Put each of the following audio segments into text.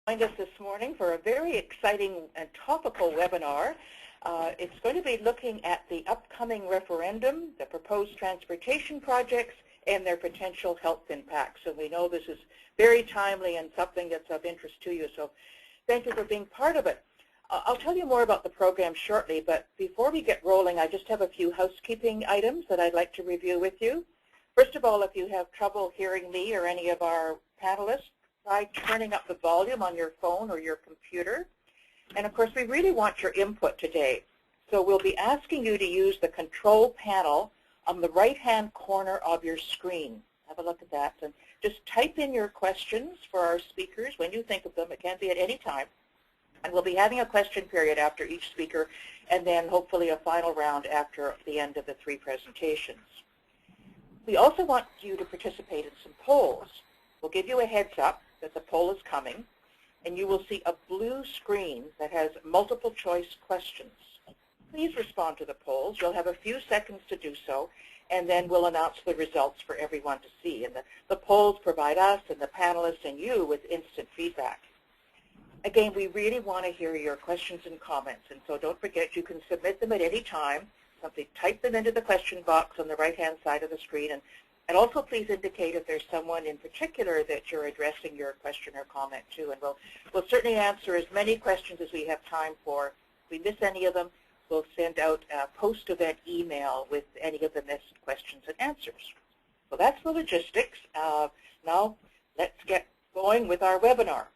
us this morning for a very exciting and topical webinar. It's going to be looking at the upcoming referendum, the proposed transportation projects, and their potential health impacts. So we know this is very timely and something that's of interest to you, so thank you for being part of it. I'll tell you more about the program shortly, but before we get rolling, I just have a few housekeeping items that I'd like to review with you. First of all, if you have trouble hearing me or any of our panelists, try turning up the volume on your phone or your computer. And of course, we really want your input today. So we'll be asking you to use the control panel on the right-hand corner of your screen. Have a look at that. And just type in your questions for our speakers when you think of them. It can be at any time. And we'll be having a question period after each speaker, and then hopefully a final round after the end of the 3 presentations. We also want you to participate in some polls. We'll give you a heads up that the poll is coming, and you will see a blue screen that has multiple choice questions. Please respond to the polls. You'll have a few seconds to do so, and then we'll announce the results for everyone to see. And the polls provide us and the panelists and you with instant feedback. Again, we really want to hear your questions and comments, and so don't forget you can submit them at any time. Simply type them into the question box on the right-hand side of the screen, and also please indicate if there's someone in particular that you're addressing your question or comment to, and we'll certainly answer as many questions as we have time for. If we miss any of them, we'll send out a post-event email with any of the missed questions and answers. So that's the logistics. Now let's get going with our webinar.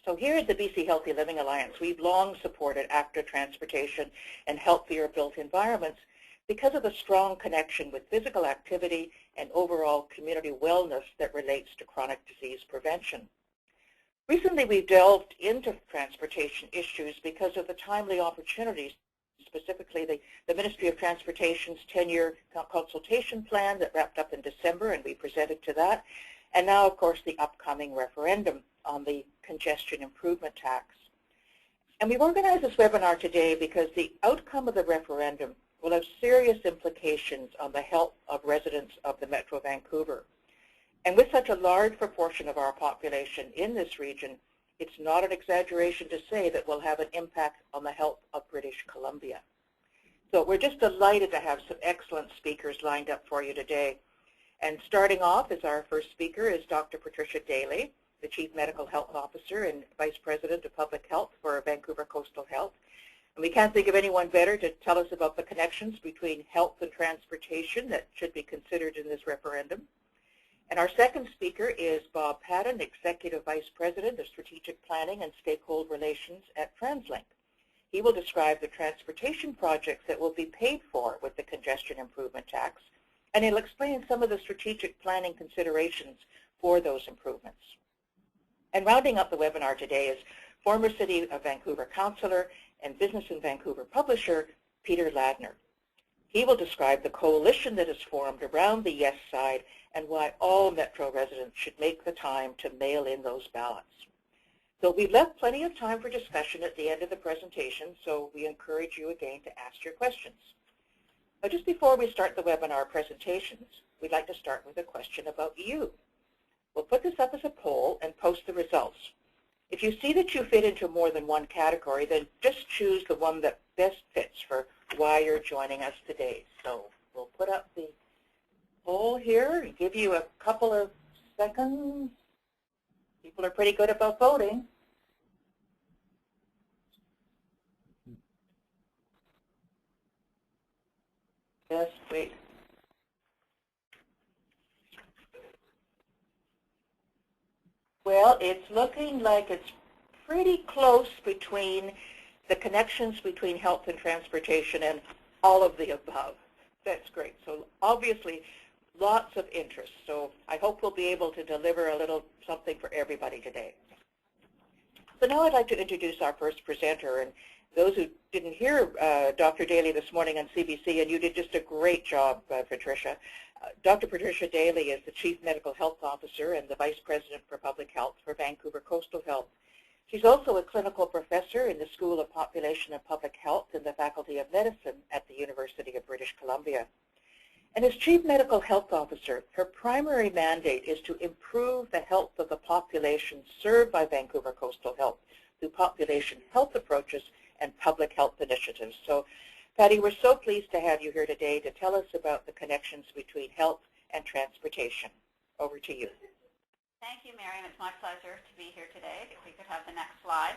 So here at the BC Healthy Living Alliance, we've long supported active transportation and healthier built environments because of the strong connection with physical activity and overall community wellness that relates to chronic disease prevention. Recently, we've delved into transportation issues because of the timely opportunities, specifically the Ministry of Transportation's 10-year consultation plan that wrapped up in December, and we presented to that, and now, of course, the upcoming referendum on the congestion improvement tax. And we've organized this webinar today because the outcome of the referendum will have serious implications on the health of residents of the Metro Vancouver. And with such a large proportion of our population in this region, it's not an exaggeration to say that we'll have an impact on the health of British Columbia. So we're just delighted to have some excellent speakers lined up for you today. And starting off as our first speaker is Dr. Patricia Daly, the Chief Medical Health Officer and Vice President of Public Health for Vancouver Coastal Health. And we can't think of anyone better to tell us about the connections between health and transportation that should be considered in this referendum. And our second speaker is Bob Patton, Executive Vice President of Strategic Planning and Stakeholder Relations at TransLink. He will describe the transportation projects that will be paid for with the congestion improvement tax, and he'll explain some of the strategic planning considerations for those improvements. And rounding up the webinar today is former City of Vancouver Councillor and Business in Vancouver publisher, Peter Ladner. He will describe the coalition that has formed around the Yes side and why all Metro residents should make the time to mail in those ballots. So we've left plenty of time for discussion at the end of the presentation, so we encourage you again to ask your questions. Now, just before we start the webinar presentations, we'd like to start with a question about you. We'll put this up as a poll and post the results. If you see that you fit into more than one category, then just choose the one that best fits for why you're joining us today. So we'll put up the poll here and give you a couple of seconds. People are pretty good about voting. Just wait. Well, it's looking like it's pretty close between the connections between health and transportation and all of the above. That's great. So obviously, lots of interest. So I hope we'll be able to deliver a little something for everybody today. So now I'd like to introduce our first presenter. And those who didn't hear Dr. Daly this morning on CBC, and you did just a great job, Patricia. Dr. Patricia Daly is the Chief Medical Health Officer and the Vice President for Public Health for Vancouver Coastal Health. She's also a clinical professor in the School of Population and Public Health in the Faculty of Medicine at the University of British Columbia. And as Chief Medical Health Officer, her primary mandate is to improve the health of the population served by Vancouver Coastal Health through population health approaches and public health initiatives. So, Patty, we're so pleased to have you here today to tell us about the connections between health and transportation. Over to you. Thank you, Miriam. It's my pleasure to be here today. If we could have the next slide.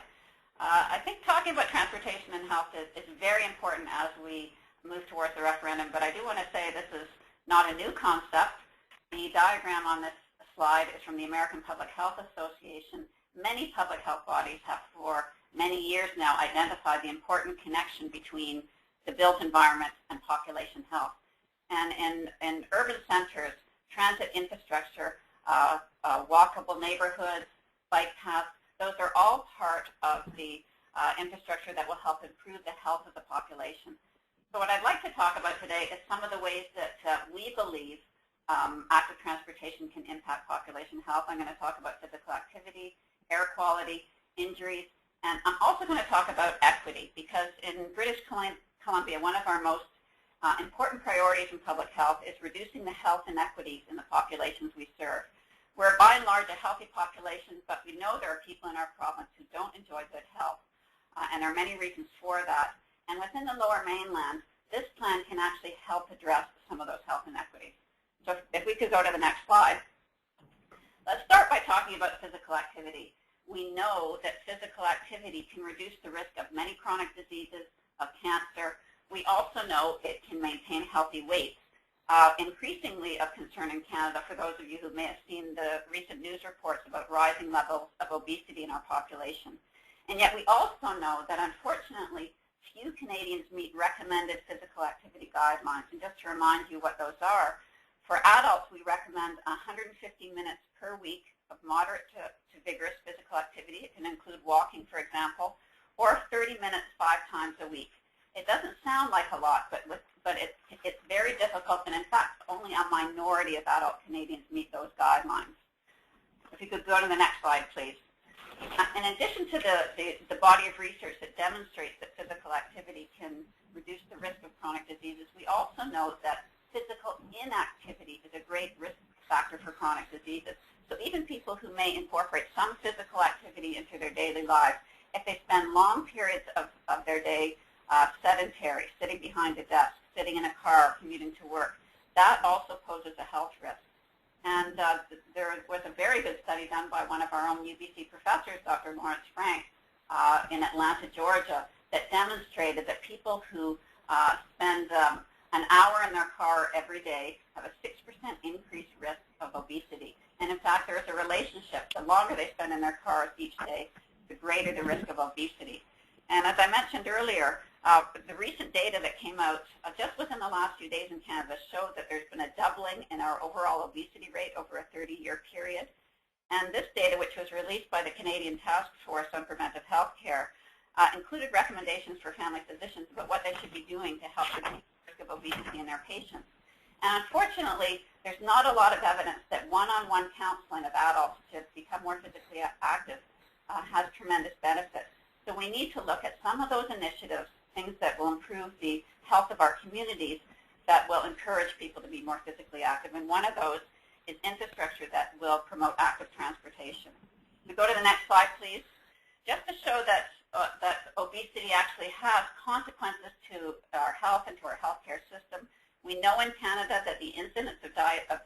I think talking about transportation and health is very important as we move towards the referendum, but I do want to say this is not a new concept. The diagram on this slide is from the American Public Health Association. Many public health bodies have for many years now identified the important connection between the built environment and population health. And in urban centers, transit infrastructure, walkable neighborhoods, bike paths, those are all part of the infrastructure that will help improve the health of the population. So what I'd like to talk about today is some of the ways that we believe active transportation can impact population health. I'm going to talk about physical activity, air quality, injuries, and I'm also going to talk about equity, because in British Columbia, one of our most important priorities in public health is reducing the health inequities in the populations we serve. We're by and large a healthy population, but we know there are people in our province who don't enjoy good health, and there are many reasons for that. And within the Lower Mainland, this plan can actually help address some of those health inequities. So if we could go to the next slide. Let's start by talking about physical activity. We know that physical activity can reduce the risk of many chronic diseases, of cancer. We also know it can maintain healthy weights. Increasingly of concern in Canada, for those of you who may have seen the recent news reports about rising levels of obesity in our population. And yet we also know that unfortunately few Canadians meet recommended physical activity guidelines. And just to remind you what those are, for adults we recommend 150 minutes per week of moderate to vigorous physical activity. It can include walking, for example, or 30 minutes 5 times a week. It doesn't sound like a lot, but it's very difficult, and in fact, only a minority of adult Canadians meet those guidelines. If you could go to the next slide, please. In addition to the body of research that demonstrates that physical activity can reduce the risk of chronic diseases, we also know that physical inactivity is a great risk factor for chronic diseases. So even people who may incorporate some physical activity into their daily lives, if they spend long periods of their day sedentary, sitting behind a desk, sitting in a car, commuting to work, that also poses a health risk. And there was a very good study done by one of our own UBC professors, Dr. Lawrence Frank, in Atlanta, Georgia, that demonstrated that people who spend an hour in their car every day have a 6% increased risk of obesity. And in fact, there is a relationship. The longer they spend in their cars each day, the greater the risk of obesity. And as I mentioned earlier, the recent data that came out just within the last few days in Canada showed that there's been a doubling in our overall obesity rate over a 30-year period. And this data, which was released by the Canadian Task Force on Preventive Health Care, included recommendations for family physicians about what they should be doing to help reduce the risk of obesity in their patients. And unfortunately, there's not a lot of evidence that one-on-one counseling of adults to become more physically active has tremendous benefits. So we need to look at some of those initiatives, things that will improve the health of our communities, that will encourage people to be more physically active. And one of those is infrastructure that will promote active transportation. We go to the next slide, please. Just to show that obesity actually has consequences to our health and to our healthcare system. We know in Canada that the incidence of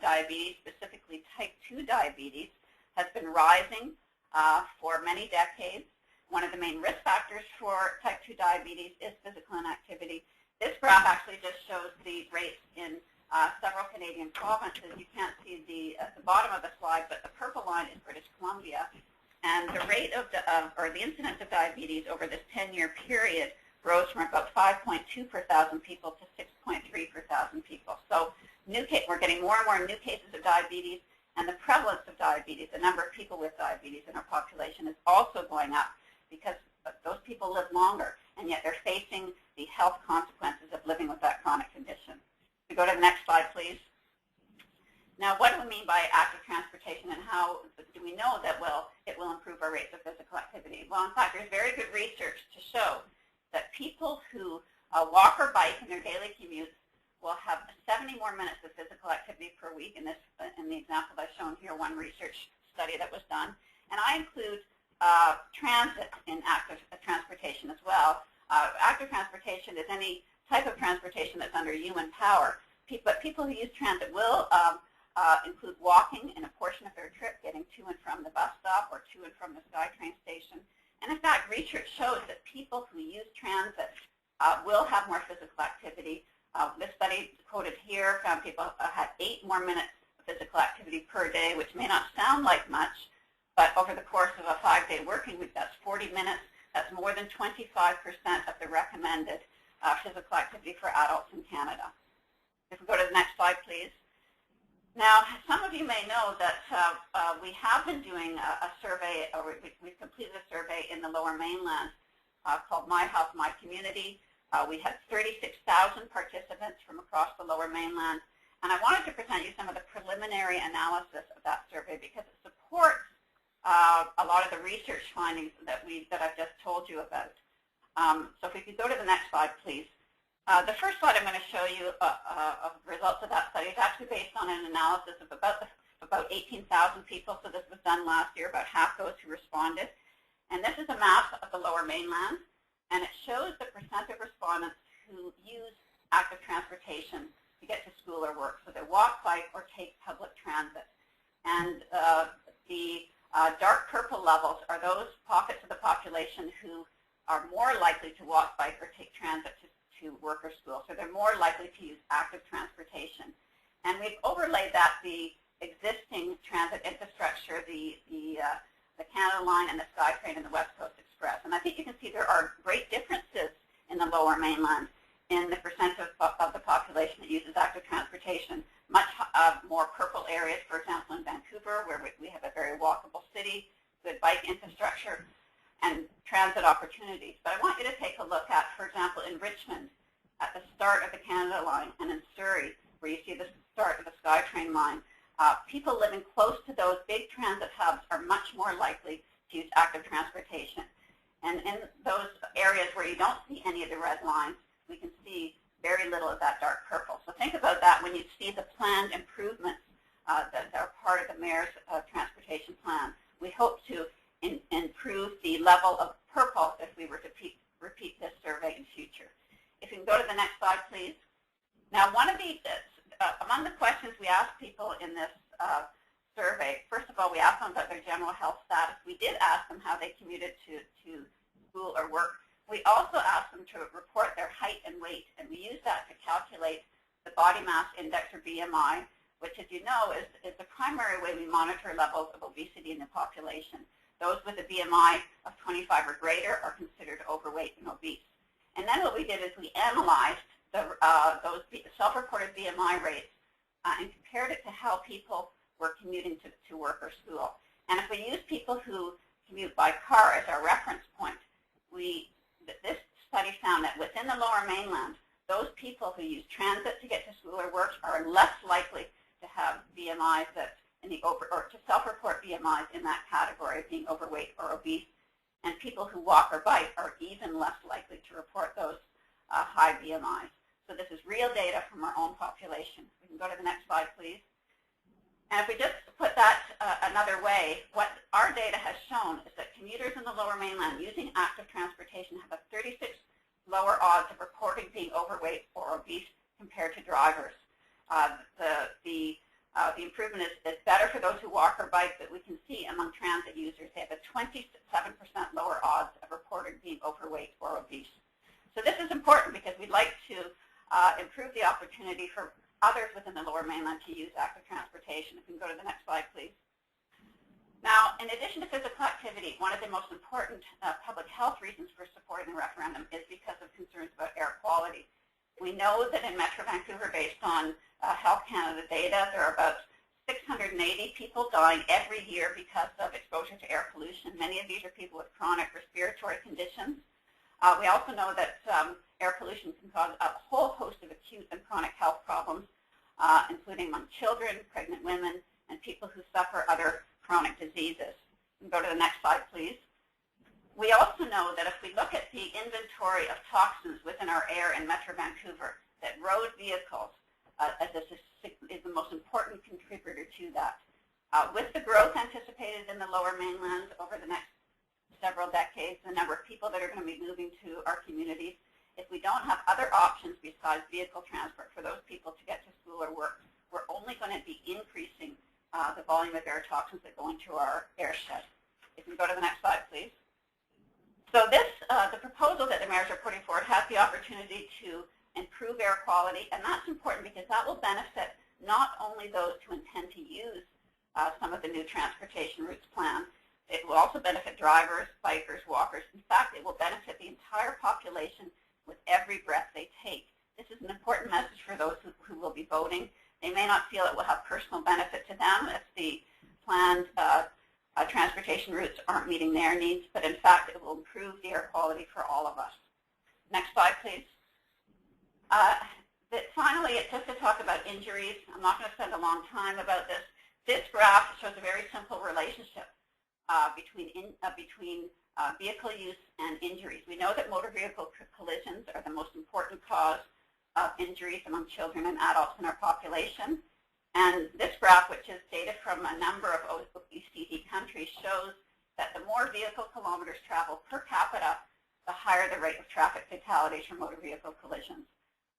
diabetes, specifically type 2 diabetes, has been rising for many decades. One of the main risk factors for type 2 diabetes is physical inactivity. This graph actually just shows the rates in several Canadian provinces. You can't see at the bottom of the slide, but the purple line is British Columbia. And the rate of the incidence of diabetes over this 10-year period rose from about 5.2 per thousand people to 6.3 per thousand people. So we're getting more and more new cases of diabetes, and the prevalence of diabetes, the number of people with diabetes in our population, is also going up because those people live longer, and yet they're facing the health consequences of living with that chronic condition. We go to the next slide, please. Now, what do we mean by active transportation, and how do we know that it will improve our rates of physical activity? Well, in fact, there's very good research to show that people who walk or bike in their daily commutes will have 70 more minutes of physical activity per week in the example I've shown here, one research study that was done. And I include transit in active transportation as well. Active transportation is any type of transportation that's under human power. But people who use transit will include walking in a portion of their trip, getting to and from the bus stop or to and from the SkyTrain station. And in fact, research shows that people who use transit will have more physical activity. This study quoted here found people had 8 more minutes of physical activity per day, which may not sound like much, but over the course of a 5-day working week, that's 40 minutes. That's more than 25% of the recommended physical activity for adults in Canada. If we go to the next slide, please. Now, some of you may know that we have been doing a survey, or we've completed a survey in the Lower Mainland called My House, My Community. We had 36,000 participants from across the Lower Mainland, and I wanted to present you some of the preliminary analysis of that survey because it supports a lot of the research findings that I've just told you about. So if we could go to the next slide, please. The first slide I'm going to show you of results of that study is actually based on an analysis of about 18,000 people. So this was done last year, about half those who responded. And this is a map of the Lower Mainland, and it shows the percent of respondents who use active transportation to get to school or work. So they walk, bike, or take public transit. And the dark purple levels are those pockets of the population who are more likely to walk, bike, or take transit to work or school. So they're more likely to use active transportation. And we've overlaid that the existing transit infrastructure, the Canada Line and the SkyTrain and the West Coast Express. And I think you can see there are great differences in the Lower Mainland in the percent of the population that uses active transportation. Much more purple areas, for example, in Vancouver, where we have a very walkable city, good bike infrastructure, and transit opportunities. But I want you to take a look at, for example, in Richmond, at the start of the Canada Line, and in Surrey, where you see the start of the SkyTrain line. People living close to those big transit hubs are much more likely to use active transportation. And in those areas where you don't see any of the red lines, we can see very little of that dark purple. So think about that when you see the planned improvements that are part of the Mayor's transportation plan. We hope to improve the level of purple if we were to repeat this survey in future. If you can go to the next slide, please. Now, one of the among the questions we asked people in this survey, first of all, we asked them about their general health status. We did ask them how they commuted to school or work. We also asked them to report their height and weight, and we used that to calculate the body mass index, or BMI, which, as you know, is the primary way we monitor levels of obesity in the population. Those with a BMI of 25 or greater are considered overweight and obese. And then what we did is we analyzed those self-reported BMI rates and compared it to how people were commuting to work or school. And if we use people who commute by car as our reference point, this study found that within the Lower Mainland, those people who use transit to get to school or work are less likely to have BMIs that or to self-report BMIs in that category of being overweight or obese. And people who walk or bike are even less likely to report those high BMIs. So this is real data from our own population. We can go to the next slide, please. And if we just put that another way, what our data has shown is that commuters in the Lower Mainland using active transportation have a 36 lower odds of reporting being overweight or obese compared to drivers. The improvement is better for those who walk or bike, but we can see among transit users they have a 27% lower odds of reporting being overweight or obese. So this is important because we'd like to improve the opportunity for others within the Lower Mainland to use active transportation. If we can go to the next slide, please. Now, in addition to physical activity, one of the most important public health reasons for supporting the referendum is because of concerns about air quality. We know that in Metro Vancouver, based on Health Canada data, there are about 680 people dying every year because of exposure to air pollution. Many of these are people with chronic respiratory conditions. We also know that air pollution can cause a whole host of acute and chronic health problems, including among children, pregnant women, and people who suffer other chronic diseases. Go to the next slide, please. We also know that if we look at the inventory of toxins within our air in Metro Vancouver, that road vehicles is the most important contributor to that. With the growth anticipated in the Lower Mainland over the next several decades, the number of people that are going to be moving to our communities, if we don't have other options besides vehicle transport for those people to get to school or work, we're only going to be increasing the volume of air toxins that go into our air shed. If we go to the next slide, please. So this, the proposal that the mayors are putting forward has the opportunity to improve air quality, and that's important because that will benefit not only those who intend to use some of the new transportation routes plan. It will also benefit drivers, bikers, walkers. In fact, it will benefit the entire population with every breath they take. This is an important message for those who will be voting. They may not feel it will have personal benefit to them if the planned transportation routes aren't meeting their needs, but in fact, it will improve the air quality for all of us. Next slide, please. Finally, it's just to talk about injuries. I'm not going to spend a long time about this. This graph shows a very simple relationship between vehicle use and injuries. We know that motor vehicle collisions are the most important cause of injuries among children and adults in our population. And this graph, which is data from a number of OECD countries, shows that the more vehicle kilometers traveled per capita, the higher the rate of traffic fatalities from motor vehicle collisions.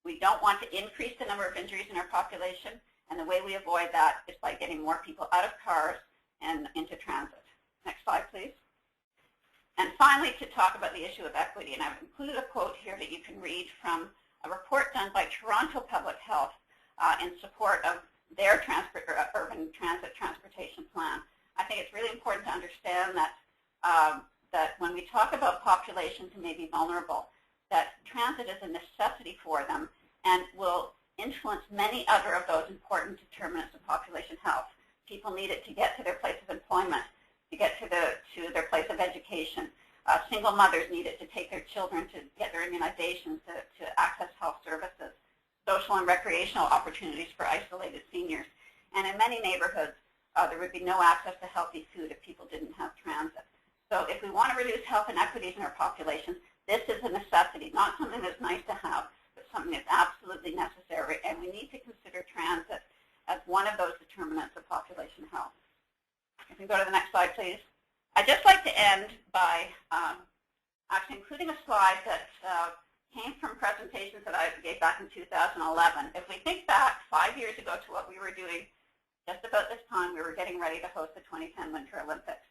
We don't want to increase the number of injuries in our population, and the way we avoid that is by getting more people out of cars and into transit. Next slide, please. And finally, to talk about the issue of equity, and I've included a quote here that you can read from a report done by Toronto Public Health in support of their urban transit transportation plan. I think it's really important to understand that that when we talk about populations who may be vulnerable, that transit is a necessity for them and will influence many other of those important determinants of population health. People need it to get to their place of employment, to get to their place of education. Single mothers need it to take their children to get their immunizations, to access health services, social and recreational opportunities for isolated seniors. And in many neighborhoods, there would be no access to healthy food if people didn't have transit. So if we want to reduce health inequities in our population, this is a necessity, not something that's nice to have, but something that's absolutely necessary. And we need to consider transit as one of those determinants of population health. If we can go to the next slide, please. I'd just like to end by actually including a slide that came from presentations that I gave back in 2011. If we think back 5 years ago to what we were doing, just about this time we were getting ready to host the 2010 Winter Olympics.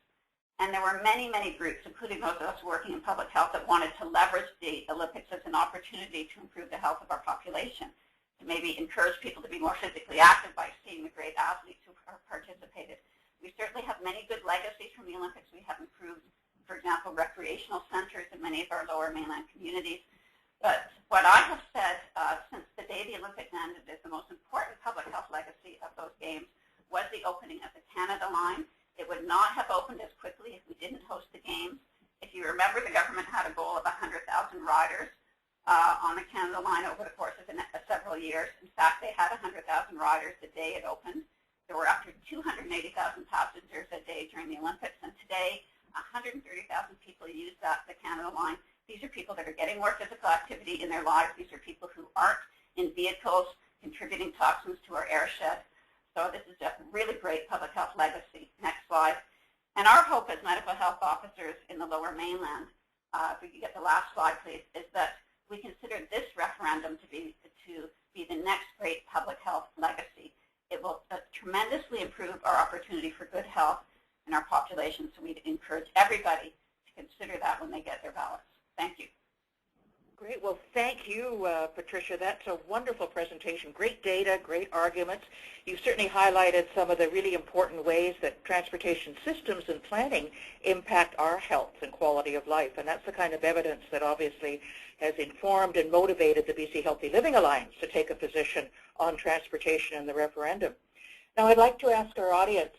And there were many, many groups, including those of us working in public health, that wanted to leverage the Olympics as an opportunity to improve the health of our population, to maybe encourage people to be more physically active by seeing the great athletes who participated. We certainly have many good legacies from the Olympics. We have improved, for example, recreational centers in many of our Lower Mainland communities. But what I have said since the day the Olympics ended is the most important public health legacy of those games was the opening of the Canada line. It would not have opened as quickly if we didn't host the games. If you remember, the government had a goal of 100,000 riders on the Canada line over the course of several years. In fact, they had 100,000 riders the day it opened. There were up to 280,000 passengers a day during the Olympics, and today 130,000 people use the Canada line. These are people that are getting more physical activity in their lives. These are people who aren't in vehicles contributing toxins to our air shed. So this is just really great public health legacy. Next slide. And our hope as medical health officers in the Lower Mainland, if we could get the last slide, please, is that we consider this referendum to be the next great public health legacy. It will tremendously improve our opportunity for good health in our population, so we encourage everybody to consider that when they get their ballots. Thank you. Great. Well, thank you, Patricia. That's a wonderful presentation. Great data, great arguments. You've certainly highlighted some of the really important ways that transportation systems and planning impact our health and quality of life, and that's the kind of evidence that obviously has informed and motivated the BC Healthy Living Alliance to take a position on transportation in the referendum. Now, I'd like to ask our audience,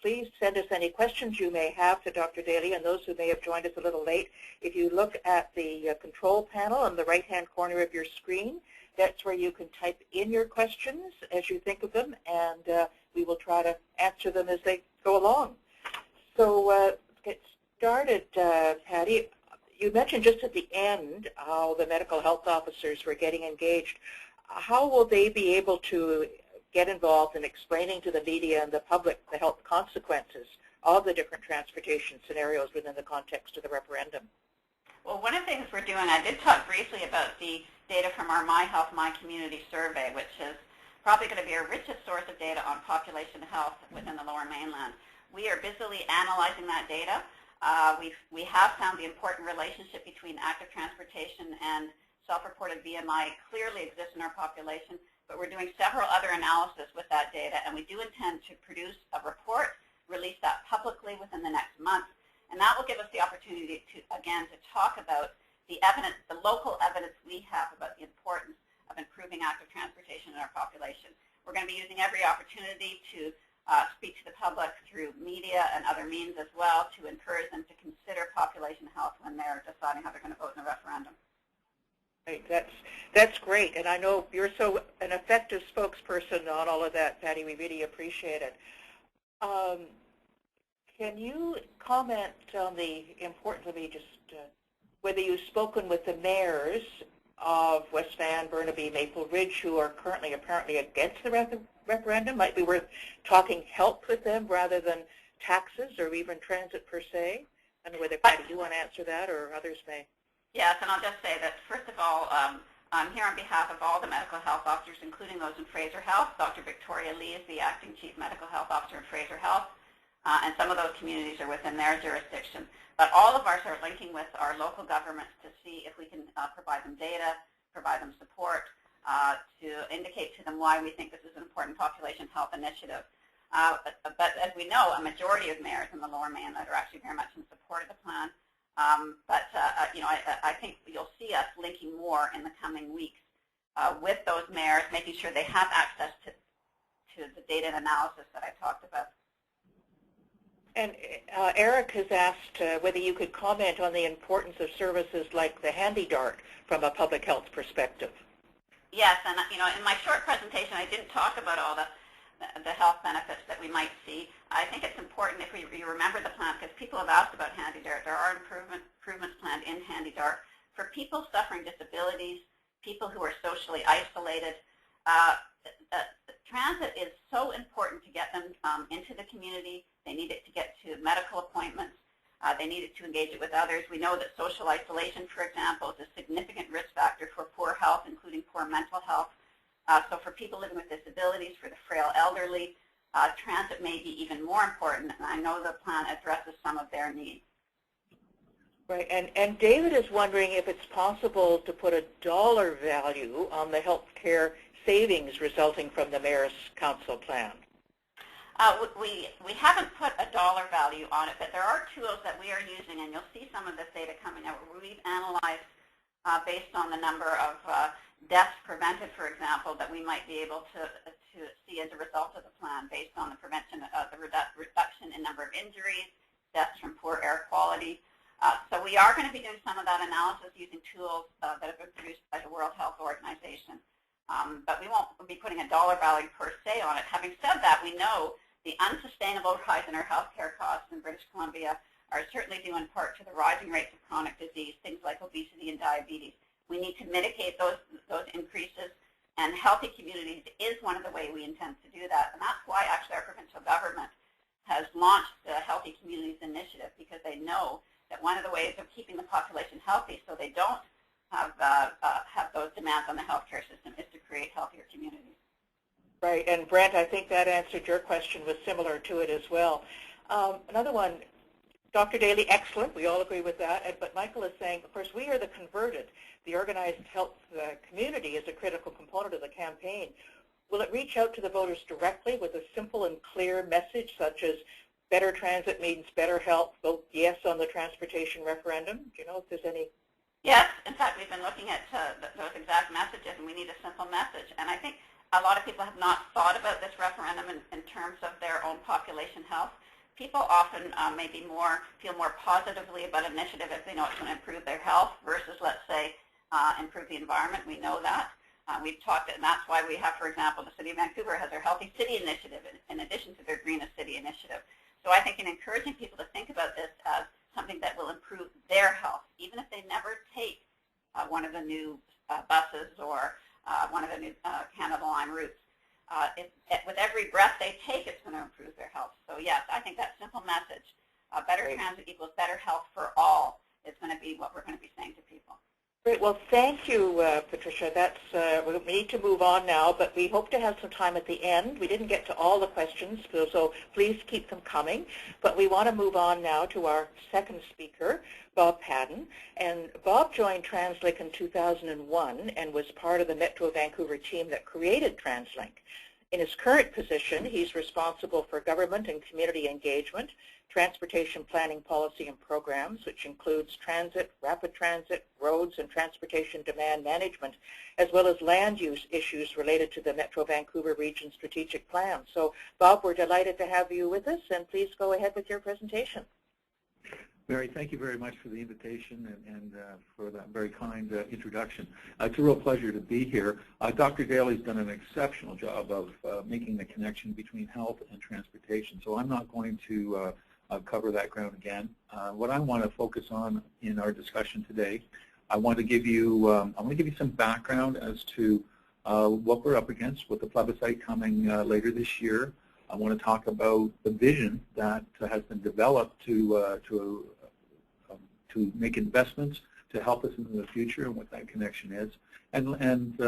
please send us any questions you may have to Dr. Daly, and those who may have joined us a little late. If you look at the control panel on the right-hand corner of your screen, that's where you can type in your questions as you think of them, and we will try to answer them as they go along. So let's get started, Patty. You mentioned just at the end how the medical health officers were getting engaged. How will they be able to get involved in explaining to the media and the public the health consequences of the different transportation scenarios within the context of the referendum? Well, one of the things we're doing, I did talk briefly about the data from our My Health, My Community survey, which is probably going to be our richest source of data on population health within the Lower Mainland. We are busily analyzing that data. We have found the important relationship between active transportation and self-reported BMI clearly exists in our population, but we're doing several other analysis with that data, and we do intend to produce a report, release that publicly within the next month, and that will give us the opportunity to, again, to talk about the evidence, the local evidence we have about the importance of improving active transportation in our population. We're going to be using every opportunity to speak to the public through media and other means as well to encourage them to consider population health when they're deciding how they're going to vote in the referendum. Right, that's great, and I know you're so an effective spokesperson on all of that, Patty. We really appreciate it. Can you comment on the importance of whether you've spoken with the mayors of West Van, Burnaby, Maple Ridge, who are currently apparently against the referendum? Might be worth talking health with them rather than taxes or even transit per se. I don't know whether, Patty, you want to answer that or others may. Yes, and I'll just say that, first of all, I'm here on behalf of all the medical health officers, including those in Fraser Health. Dr. Victoria Lee is the acting chief medical health officer in Fraser Health, and some of those communities are within their jurisdiction. But all of us are linking with our local governments to see if we can provide them data, provide them support, to indicate to them why we think this is an important population health initiative. But as we know, a majority of mayors in the Lower Mainland are actually very much in support of the plan. I think you'll see us linking more in the coming weeks with those mayors, making sure they have access to the data and analysis that I talked about. And Eric has asked whether you could comment on the importance of services like the Handy Dart from a public health perspective. Yes, and in my short presentation, I didn't talk about all the health benefits that we might see. I think it's important if you remember the plan, because people have asked about Handy Dart. There are improvements planned in Handy Dart for people suffering disabilities, people who are socially isolated. Transit is so important to get them into the community. They need it to get to medical appointments. They need it to engage it with others. We know that social isolation, for example, is a significant risk factor for poor health, including poor mental health. So for people living with disabilities, for the frail elderly, transit may be even more important, and I know the plan addresses some of their needs. Right, and David is wondering if it's possible to put a dollar value on the health care savings resulting from the Mayor's Council plan. We haven't put a dollar value on it, but there are tools that we are using, and you'll see some of this data coming out. We've analyzed based on the number of deaths prevented, for example, that we might be able to see as a result of the plan based on the prevention of the reduction in number of injuries, deaths from poor air quality. So we are going to be doing some of that analysis using tools that have been produced by the World Health Organization. But we won't be putting a dollar value per se on it. Having said that, we know the unsustainable rise in our healthcare costs in British Columbia are certainly due in part to the rising rates of chronic disease, things like obesity and diabetes. We need to mitigate those increases, and healthy communities is one of the ways we intend to do that. And that's why actually our provincial government has launched the Healthy Communities Initiative, because they know that one of the ways of keeping the population healthy so they don't have those demands on the healthcare system is to create healthier communities. Right, and Brent, I think that answered your question was similar to it as well. Another one, Dr. Daly, excellent, we all agree with that, but Michael is saying, of course, we are the converted. The organized health community is a critical component of the campaign. Will it reach out to the voters directly with a simple and clear message such as better transit means better health, vote yes on the transportation referendum? Do you know if there's any? Yes, in fact, we've been looking at those exact messages, and we need a simple message. And I think a lot of people have not thought about this referendum in terms of their own population health. People often feel more positively about an initiative if they know it's going to improve their health versus, let's say, improve the environment. We know that. We've talked, and that's why we have, for example, the City of Vancouver has their Healthy City Initiative in addition to their Greenest City Initiative. So I think in encouraging people to think about this as something that will improve their health, even if they never take one of the new buses or one of the new Canada Line routes. With every breath they take, it's going to improve their health. So yes, I think that simple message, better transit equals better health for all, is going to be what we're going to be saying to people. Great. Well, thank you, Patricia. We need to move on now, but we hope to have some time at the end. We didn't get to all the questions, so please keep them coming. But we want to move on now to our second speaker, Bob Padden. And Bob joined TransLink in 2001 and was part of the Metro Vancouver team that created TransLink. In his current position, he's responsible for government and community engagement, transportation planning policy and programs, which includes transit, rapid transit, roads, and transportation demand management, as well as land use issues related to the Metro Vancouver Region Strategic Plan. So, Bob, we're delighted to have you with us, and please go ahead with your presentation. Mary, thank you very much for the invitation and for that very kind introduction. It's a real pleasure to be here. Dr. Daly's done an exceptional job of making the connection between health and transportation, so I'm not going to cover that ground again. What I want to focus on in our discussion today, I want to give you some background as to what we're up against with the plebiscite coming later this year. I want to talk about the vision that has been developed to make investments to help us in the future and what that connection is. And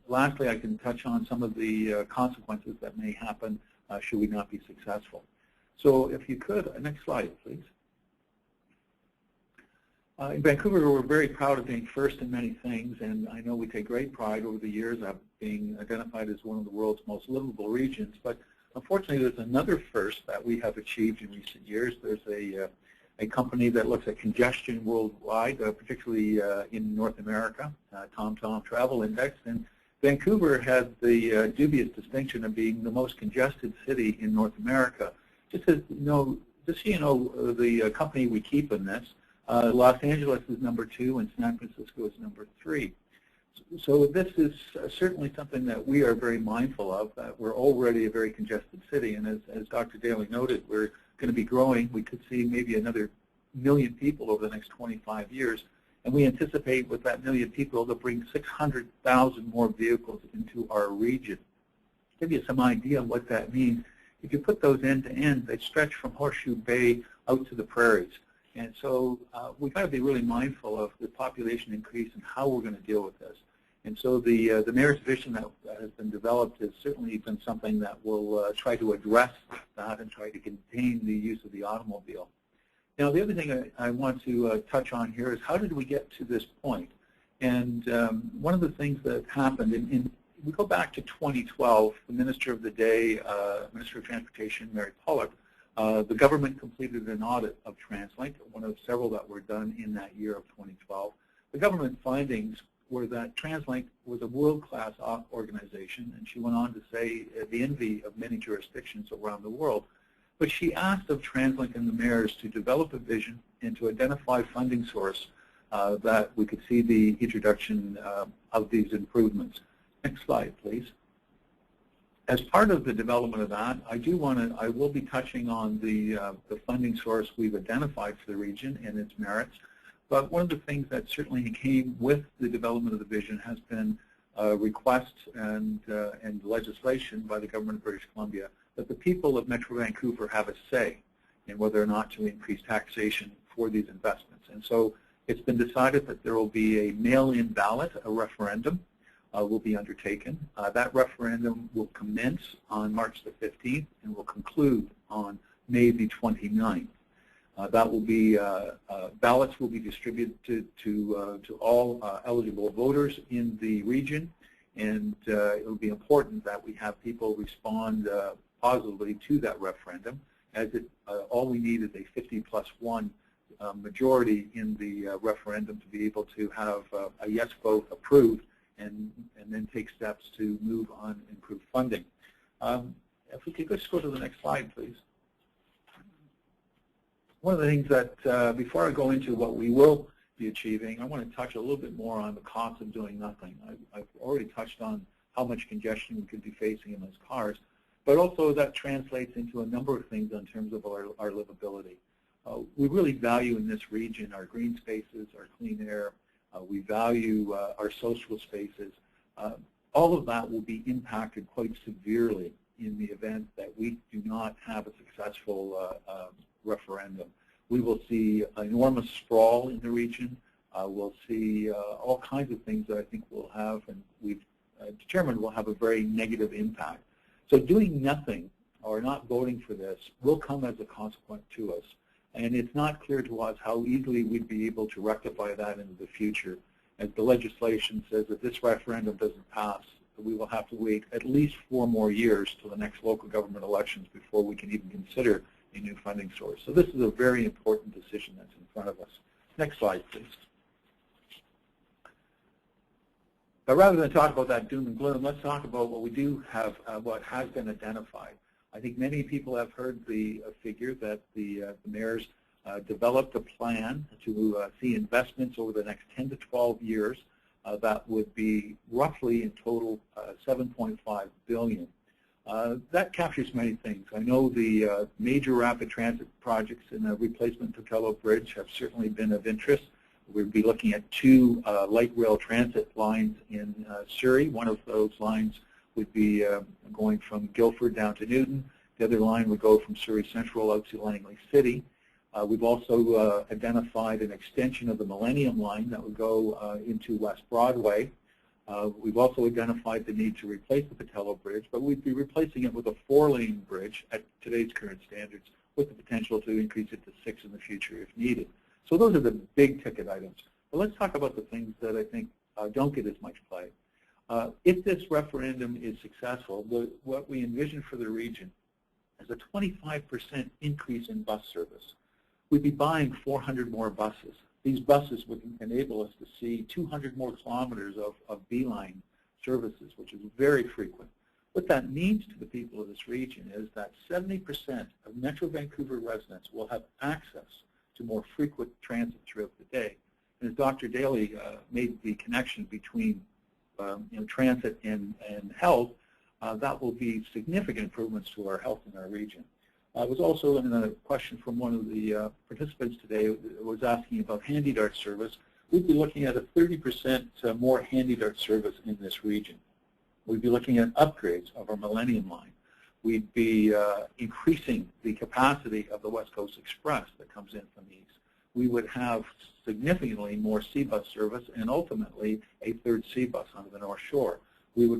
lastly, I can touch on some of the consequences that may happen should we not be successful. So if you could, next slide, please. In Vancouver, we're very proud of being first in many things, and I know we take great pride over the years of being identified as one of the world's most livable regions, but unfortunately, there's another first that we have achieved in recent years. There's a company that looks at congestion worldwide, particularly in North America, TomTom Travel Index, and Vancouver has the dubious distinction of being the most congested city in North America. Just so you know, the company we keep in this, Los Angeles is number 2 and San Francisco is number 3. So this is certainly something that we are very mindful of, that we're already a very congested city, and as Dr. Daly noted, we're going to be growing. We could see maybe another 1 million people over the next 25 years, and we anticipate with that 1 million people to bring 600,000 more vehicles into our region. To give you some idea of what that means, if you put those end to end, they stretch from Horseshoe Bay out to the prairies. And so we've got to be really mindful of the population increase and how we're going to deal with this. And so the mayor's vision that has been developed has certainly been something that will try to address that and try to contain the use of the automobile. Now, the other thing I want to touch on here is how did we get to this point? And one of the things that happened, we go back to 2012, the minister of the day, Minister of Transportation, Mary Pollock, the government completed an audit of TransLink, one of several that were done in that year of 2012. The government findings were that TransLink was a world-class organization, and she went on to say the envy of many jurisdictions around the world. But she asked of TransLink and the mayors to develop a vision and to identify funding source that we could see the introduction of these improvements. Next slide, please. As part of the development of that, I will be touching on the funding source we've identified for the region and its merits. But one of the things that certainly came with the development of the vision has been requests and legislation by the government of British Columbia that the people of Metro Vancouver have a say in whether or not to increase taxation for these investments. And so it's been decided that there will be a mail-in ballot, a referendum, will be undertaken. That referendum will commence on March the 15th and will conclude on May the 29th. That will be ballots will be distributed to all eligible voters in the region, and it will be important that we have people respond positively to that referendum, as all we need is a 50+1 majority in the referendum to be able to have a yes vote approved and then take steps to move on improved funding. If we could just go to the next slide, please. One of the things that, before I go into what we will be achieving, I want to touch a little bit more on the cost of doing nothing. I've already touched on how much congestion we could be facing in those cars, but also that translates into a number of things in terms of our livability. We really value in this region our green spaces, our clean air. We value our social spaces. All of that will be impacted quite severely in the event that we do not have a successful referendum. We will see enormous sprawl in the region. We'll see all kinds of things that I think will have, and we've determined will have a very negative impact. So doing nothing or not voting for this will come as a consequence to us. And it's not clear to us how easily we'd be able to rectify that into the future. As the legislation says, if this referendum doesn't pass, we will have to wait at least 4 more years to the next local government elections before we can even consider a new funding source. So this is a very important decision that's in front of us. Next slide, please. But rather than talk about that doom and gloom, let's talk about what we do have, what has been identified. I think many people have heard the figure that the mayor's developed a plan to see investments over the next 10 to 12 years that would be roughly in total $7.5 billion. That captures many things. I know the major rapid transit projects in the replacement Patello Bridge have certainly been of interest. We'll be looking at 2 light rail transit lines in Surrey. One of those lines would be going from Guildford down to Newton. The other line would go from Surrey Central out to Langley City. We've also identified an extension of the Millennium Line that would go into West Broadway. We've also identified the need to replace the Patello Bridge, but we'd be replacing it with a 4-lane bridge at today's current standards with the potential to increase it to 6 in the future if needed. So those are the big ticket items. But let's talk about the things that I think don't get as much play. If this referendum is successful, what we envision for the region is a 25% increase in bus service. We'd be buying 400 more buses. These buses would enable us to see 200 more kilometers of B-line services, which is very frequent. What that means to the people of this region is that 70% of Metro Vancouver residents will have access to more frequent transit throughout the day. And as Dr. Daly made the connection between transit and health, that will be significant improvements to our health in our region. I was also in a question from one of the participants today was asking about handy dart service. We'd be looking at a 30% more handy dart service in this region. We'd be looking at upgrades of our Millennium Line. We'd be increasing the capacity of the West Coast Express that comes in from the east. We would have significantly more C-bus service and ultimately a 3rd C-bus onto the North Shore.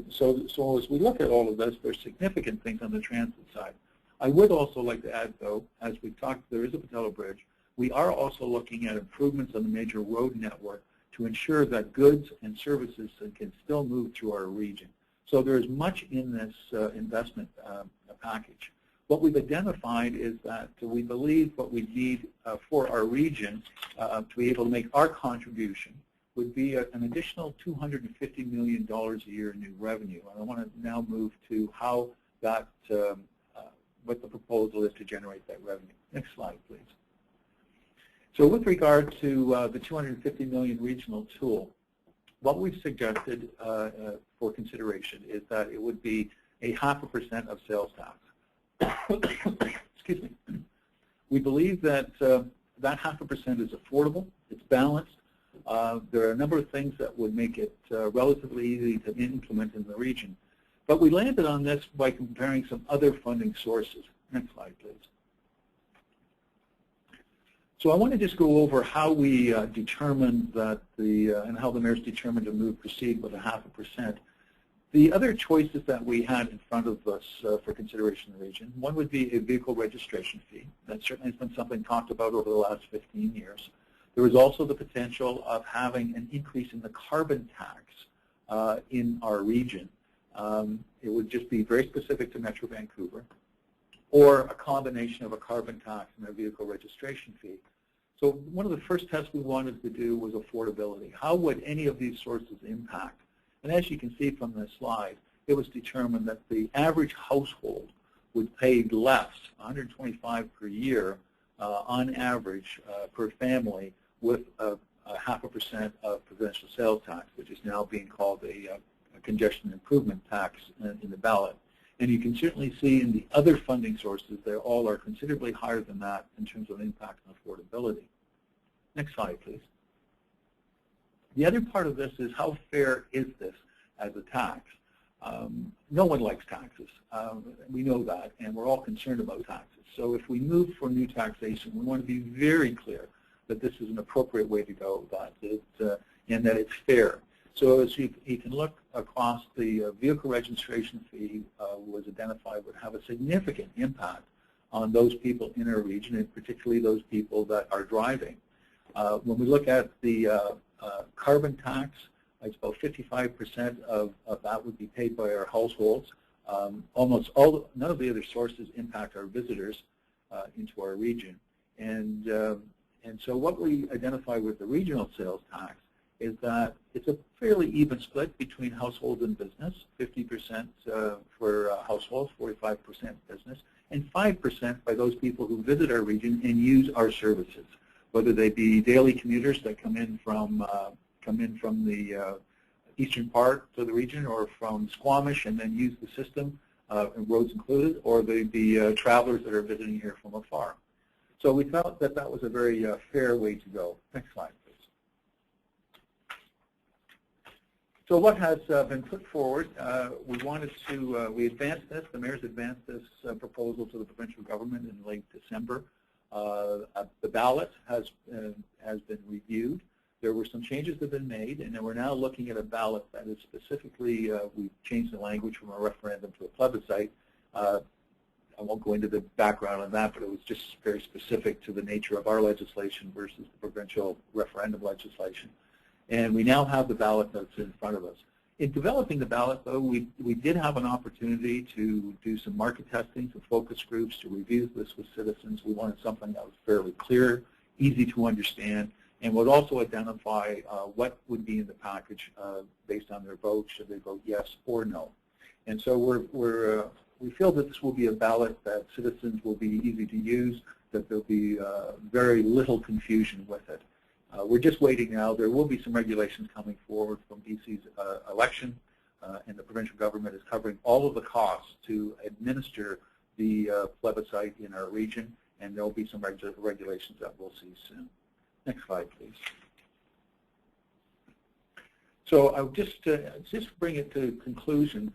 So as we look at all of this, there's significant things on the transit side. I would also like to add, though, as we've talked, there is a Patello Bridge. We are also looking at improvements on the major road network to ensure that goods and services can still move through our region. So there is much in this investment package. What we've identified is that we believe what we need for our region to be able to make our contribution would be an additional $250 million a year in new revenue. And I want to now move to how that, what the proposal is to generate that revenue. Next slide, please. So with regard to the $250 million regional tool, what we've suggested for consideration is that it would be a 0.5% of sales tax. Excuse me. We believe that that 0.5% is affordable, it's balanced. There are a number of things that would make it relatively easy to implement in the region. But we landed on this by comparing some other funding sources. Next slide, please. So I want to just go over how we determined that and how the mayor's determined to proceed with a 0.5%. The other choices that we had in front of us for consideration in the region, one would be a vehicle registration fee. That certainly has been something talked about over the last 15 years. There was also the potential of having an increase in the carbon tax in our region. It would just be very specific to Metro Vancouver, or a combination of a carbon tax and a vehicle registration fee. So one of the first tests we wanted to do was affordability. How would any of these sources impact? And as you can see from this slide, it was determined that the average household would pay less, $125 per year, on average per family, with a 0.5% of provincial sales tax, which is now being called a congestion improvement tax in the ballot. And you can certainly see in the other funding sources, they all are considerably higher than that in terms of impact on affordability. Next slide, please. The other part of this is how fair is this as a tax? No one likes taxes. We know that, and we're all concerned about taxes. So if we move for new taxation, we want to be very clear that this is an appropriate way to go, and that it's fair. So as you can look across, the vehicle registration fee was identified would have a significant impact on those people in our region, and particularly those people that are driving. When we look at the carbon tax, it's about 55% of that would be paid by our households. Almost all, none of the other sources impact our visitors into our region. And so what we identify with the regional sales tax is that it's a fairly even split between households and business, 50% for households, 45% business, and 5% by those people who visit our region and use our services, whether they be daily commuters that come in from the eastern part of the region or from Squamish and then use the system, roads included, or they be travelers that are visiting here from afar. So we felt that that was a very fair way to go. Next slide, please. So what has been put forward, we advanced this, the mayor's advanced this proposal to the provincial government in late December. The ballot has been reviewed. There were some changes that have been made, and then we're now looking at a ballot that is specifically, we've changed the language from a referendum to a plebiscite. I won't go into the background on that, but it was just very specific to the nature of our legislation versus the provincial referendum legislation. And we now have the ballot that's in front of us. In developing the ballot, though, we did have an opportunity to do some market testing, some focus groups, to review this with citizens. We wanted something that was fairly clear, easy to understand, and would also identify what would be in the package based on their vote, should they vote yes or no. And so we feel that this will be a ballot that citizens will be easy to use, that there'll be very little confusion with it. We're just waiting now. There will be some regulations coming forward from BC's election, and the provincial government is covering all of the costs to administer the plebiscite in our region, and there will be some regulations that we'll see soon. Next slide, please. So I'll just bring it to conclusion.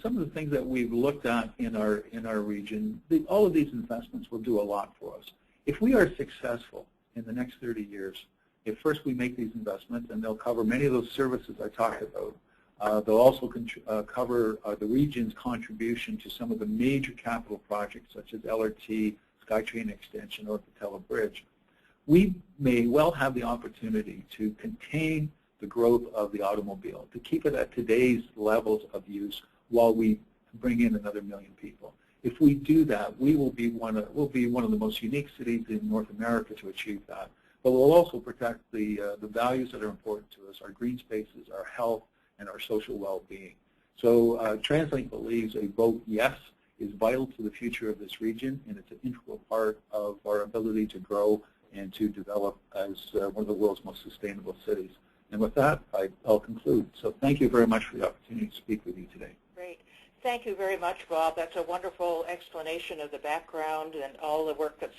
Some of the things that we've looked at in our region, all of these investments will do a lot for us. If we are successful in the next 30 years, if first we make these investments, and they'll cover many of those services I talked about, they'll also cover the region's contribution to some of the major capital projects such as LRT, SkyTrain Extension, or Patella Bridge. We may well have the opportunity to contain the growth of the automobile, to keep it at today's levels of use while we bring in another 1 million people. If we do that, we'll be one of the most unique cities in North America to achieve that. But we'll also protect the values that are important to us, our green spaces, our health, and our social well-being. So TransLink believes a vote yes is vital to the future of this region, and it's an integral part of our ability to grow and to develop as one of the world's most sustainable cities. And with that, I'll conclude. So thank you very much for the opportunity to speak with you today. Great. Thank you very much, Bob. That's a wonderful explanation of the background and all the work that's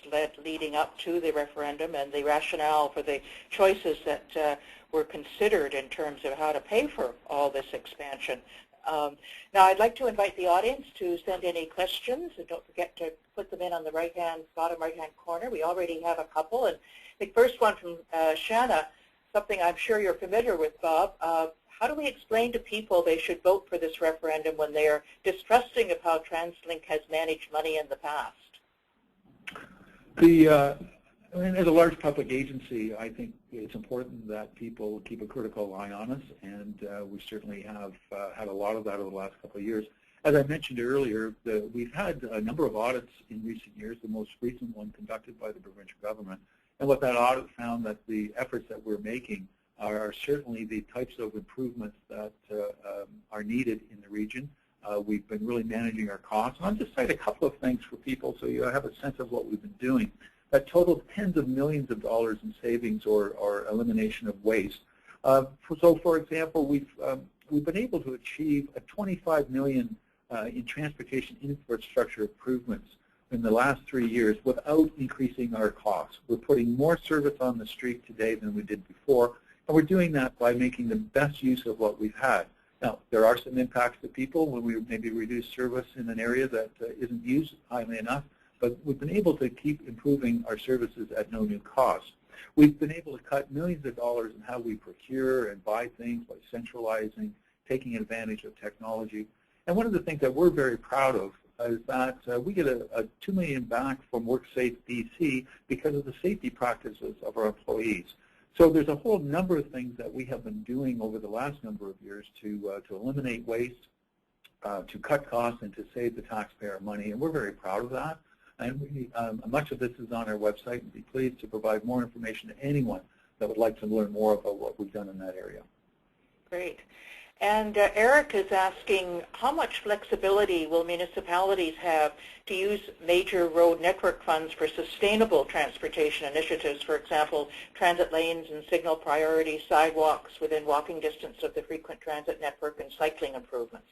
leading up to the referendum and the rationale for the choices that were considered in terms of how to pay for all this expansion. Now, I'd like to invite the audience to send any questions, and don't forget to put them in on the bottom right-hand corner. We already have a couple, and the first one from Shanna, something I'm sure you're familiar with, Bob. How do we explain to people they should vote for this referendum when they are distrusting of how TransLink has managed money in the past? As a large public agency, I think it's important that people keep a critical eye on us, and we certainly have had a lot of that over the last couple of years. As I mentioned earlier, we've had a number of audits in recent years, the most recent one conducted by the provincial government. And what that audit found that the efforts that we're making are certainly the types of improvements that are needed in the region. We've been really managing our costs. And I'll just cite a couple of things for people so you have a sense of what we've been doing. That totaled tens of millions of dollars in savings or elimination of waste. So, for example, we've been able to achieve a $25 million in transportation infrastructure improvements in the last 3 years without increasing our costs. We're putting more service on the street today than we did before, and we're doing that by making the best use of what we've had. Now, there are some impacts to people when we maybe reduce service in an area that isn't used highly enough, but we've been able to keep improving our services at no new cost. We've been able to cut millions of dollars in how we procure and buy things by centralizing, taking advantage of technology. And one of the things that we're very proud of is that we get a $2 million back from WorkSafe BC because of the safety practices of our employees. So there's a whole number of things that we have been doing over the last number of years to eliminate waste, to cut costs, and to save the taxpayer money, and we're very proud of that. And much of this is on our website, and be pleased to provide more information to anyone that would like to learn more about what we've done in that area. Great. And Eric is asking, how much flexibility will municipalities have to use major road network funds for sustainable transportation initiatives, for example, transit lanes and signal priority, sidewalks within walking distance of the frequent transit network, and cycling improvements?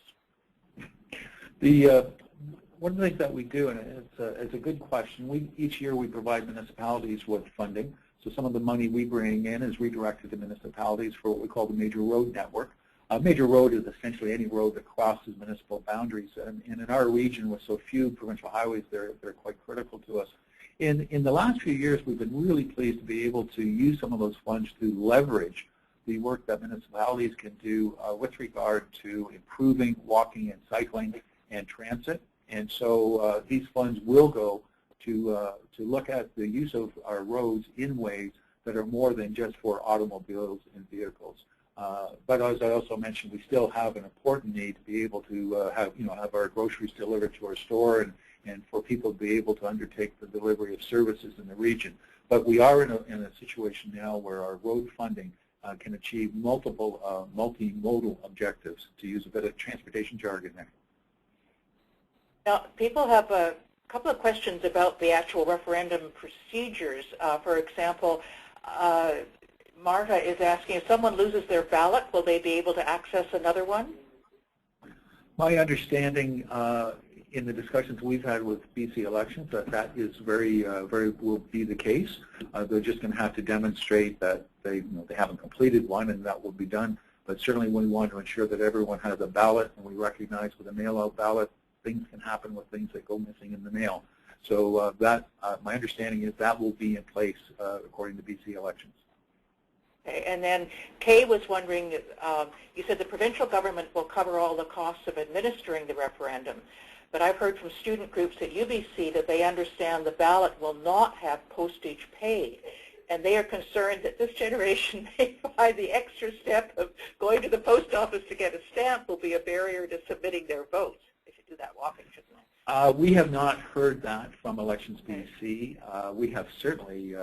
One of the things that we do, and it's a good question, each year we provide municipalities with funding. So some of the money we bring in is redirected to municipalities for what we call the major road network. A major road is essentially any road that crosses municipal boundaries, and in our region with so few provincial highways, they're quite critical to us. In the last few years, we've been really pleased to be able to use some of those funds to leverage the work that municipalities can do with regard to improving walking and cycling and transit. And so these funds will go to look at the use of our roads in ways that are more than just for automobiles and vehicles. But as I also mentioned, we still have an important need to be able to have our groceries delivered to our store, and for people to be able to undertake the delivery of services in the region. But we are in a situation now where our road funding can achieve multiple multimodal objectives, to use a bit of transportation jargon there. Now, people have a couple of questions about the actual referendum procedures. For example, Marta is asking, if someone loses their ballot, will they be able to access another one? My understanding in the discussions we've had with BC Elections that is very will be the case. They're just going to have to demonstrate that they haven't completed one, and that will be done. But certainly we want to ensure that everyone has a ballot, and we recognize with a mail-out ballot, things can happen with things that go missing in the mail. So my understanding is that will be in place according to BC Elections. Okay, and then Kay was wondering, you said the provincial government will cover all the costs of administering the referendum, but I've heard from student groups at UBC that they understand the ballot will not have postage paid, and they are concerned that this generation may find the extra step of going to the post office to get a stamp will be a barrier to submitting their votes. They should do that walking, shouldn't they? We have not heard that from Elections BC. We have certainly,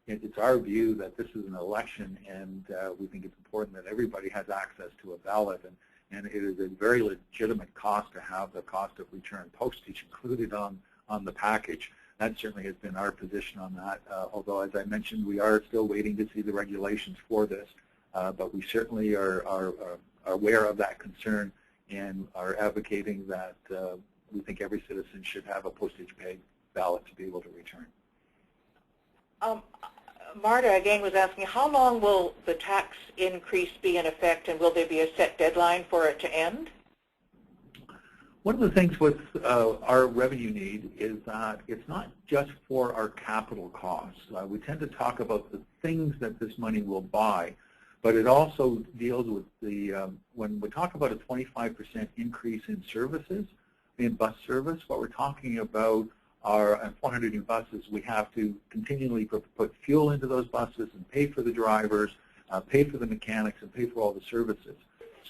it's our view that this is an election, and we think it's important that everybody has access to a ballot, and it is a very legitimate cost to have the cost of return postage included on the package. That certainly has been our position on that, although, as I mentioned, we are still waiting to see the regulations for this, but we certainly are aware of that concern and are advocating that we think every citizen should have a postage-paid ballot to be able to return. Marta again was asking, how long will the tax increase be in effect, and will there be a set deadline for it to end? One of the things with our revenue need is that it's not just for our capital costs. We tend to talk about the things that this money will buy, but it also deals with the, when we talk about a 25% increase in services, in bus service, what we're talking about are 400 new buses. We have to continually put fuel into those buses and pay for the drivers, pay for the mechanics, and pay for all the services.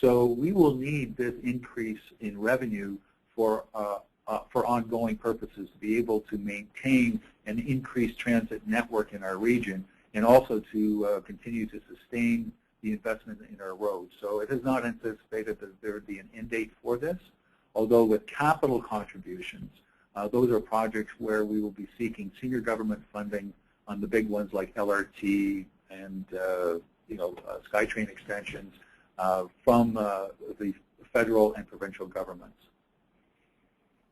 So we will need this increase in revenue for ongoing purposes to be able to maintain an increased transit network in our region, and also to continue to sustain the investment in our roads. So it is not anticipated that there would be an end date for this, although with capital contributions, those are projects where we will be seeking senior government funding on the big ones like LRT and SkyTrain extensions from the federal and provincial governments.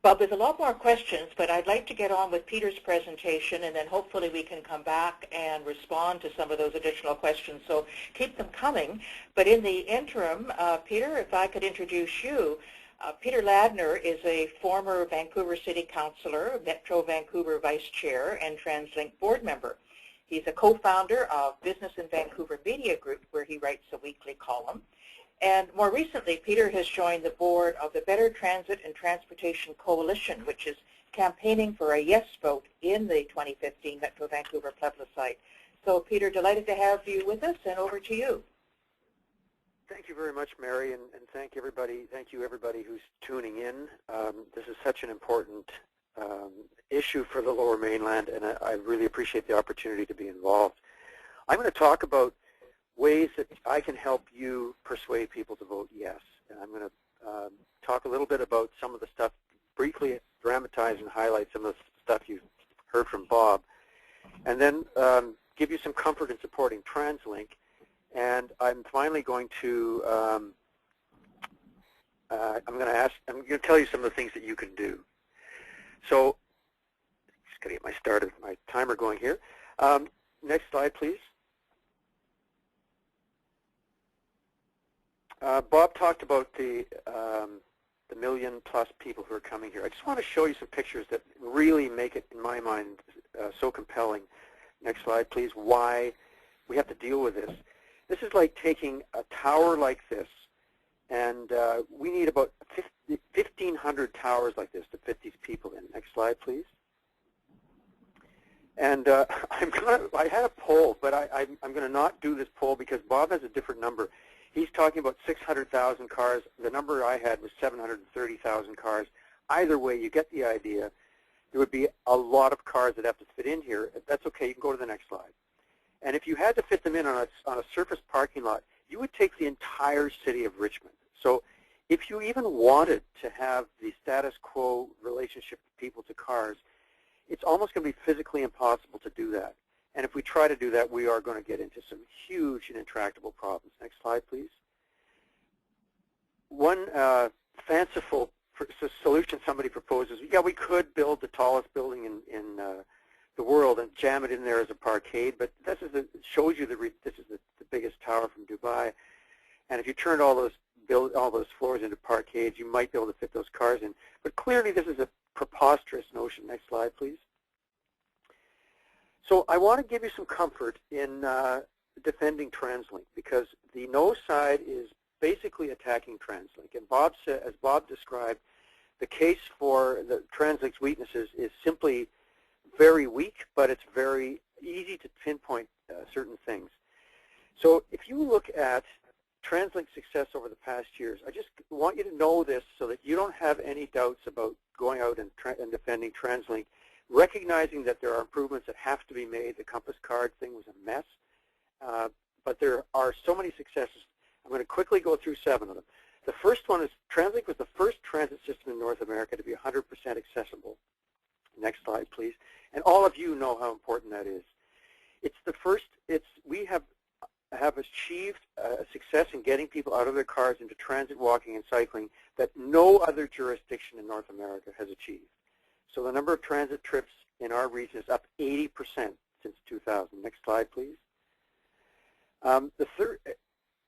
Bob, there's a lot more questions, but I'd like to get on with Peter's presentation, and then hopefully we can come back and respond to some of those additional questions. So keep them coming. But in the interim, Peter, if I could introduce you. Peter Ladner is a former Vancouver City Councillor, Metro Vancouver Vice Chair, and TransLink board member. He's a co-founder of Business in Vancouver Media Group, where he writes a weekly column. And more recently, Peter has joined the board of the Better Transit and Transportation Coalition, which is campaigning for a yes vote in the 2015 Metro Vancouver plebiscite. So, Peter, delighted to have you with us, and over to you. Thank you very much, Mary, and thank you everybody who's tuning in. This is such an important issue for the Lower Mainland, and I really appreciate the opportunity to be involved. I'm going to talk about ways that I can help you persuade people to vote yes. And I'm going to talk a little bit about some of the stuff, briefly dramatize and highlight some of the stuff you've heard from Bob, and then give you some comfort in supporting TransLink. And I'm finally going to I'm going to tell you some of the things that you can do. So, just going to get my timer going here. Next slide, please. Bob talked about the million-plus people who are coming here. I just want to show you some pictures that really make it, in my mind, so compelling. Next slide, please. Why we have to deal with this. This is like taking a tower like this, and we need about 1,500 towers like this to fit these people in. Next slide, please. And I had a poll, but I'm going to not do this poll because Bob has a different number. He's talking about 600,000 cars. The number I had was 730,000 cars. Either way, you get the idea. There would be a lot of cars that have to fit in here. That's okay. You can go to the next slide. And if you had to fit them in on a surface parking lot, you would take the entire city of Richmond. So if you even wanted to have the status quo relationship of people to cars, it's almost going to be physically impossible to do that. And if we try to do that, we are going to get into some huge and intractable problems. Next slide, please. One fanciful solution somebody proposes, yeah, we could build the tallest building in the world and jam it in there as a parkade, but this shows you this is the biggest tower from Dubai. And if you turned all those floors into parkades, you might be able to fit those cars in. But clearly, this is a preposterous notion. Next slide, please. So I want to give you some comfort in defending TransLink, because the no side is basically attacking TransLink. And as Bob described, the case for the TransLink's weaknesses is simply very weak, but it's very easy to pinpoint certain things. So if you look at TransLink's success over the past years, I just want you to know this so that you don't have any doubts about going out and defending TransLink, recognizing that there are improvements that have to be made. The Compass card thing was a mess, but there are so many successes. I'm going to quickly go through 7 of them. The first one is TransLink was the first transit system in North America to be 100% accessible. Next slide, please. And all of you know how important that is. It's the first. We have achieved a success in getting people out of their cars into transit, walking, and cycling that no other jurisdiction in North America has achieved. So the number of transit trips in our region is up 80% since 2000. Next slide, please.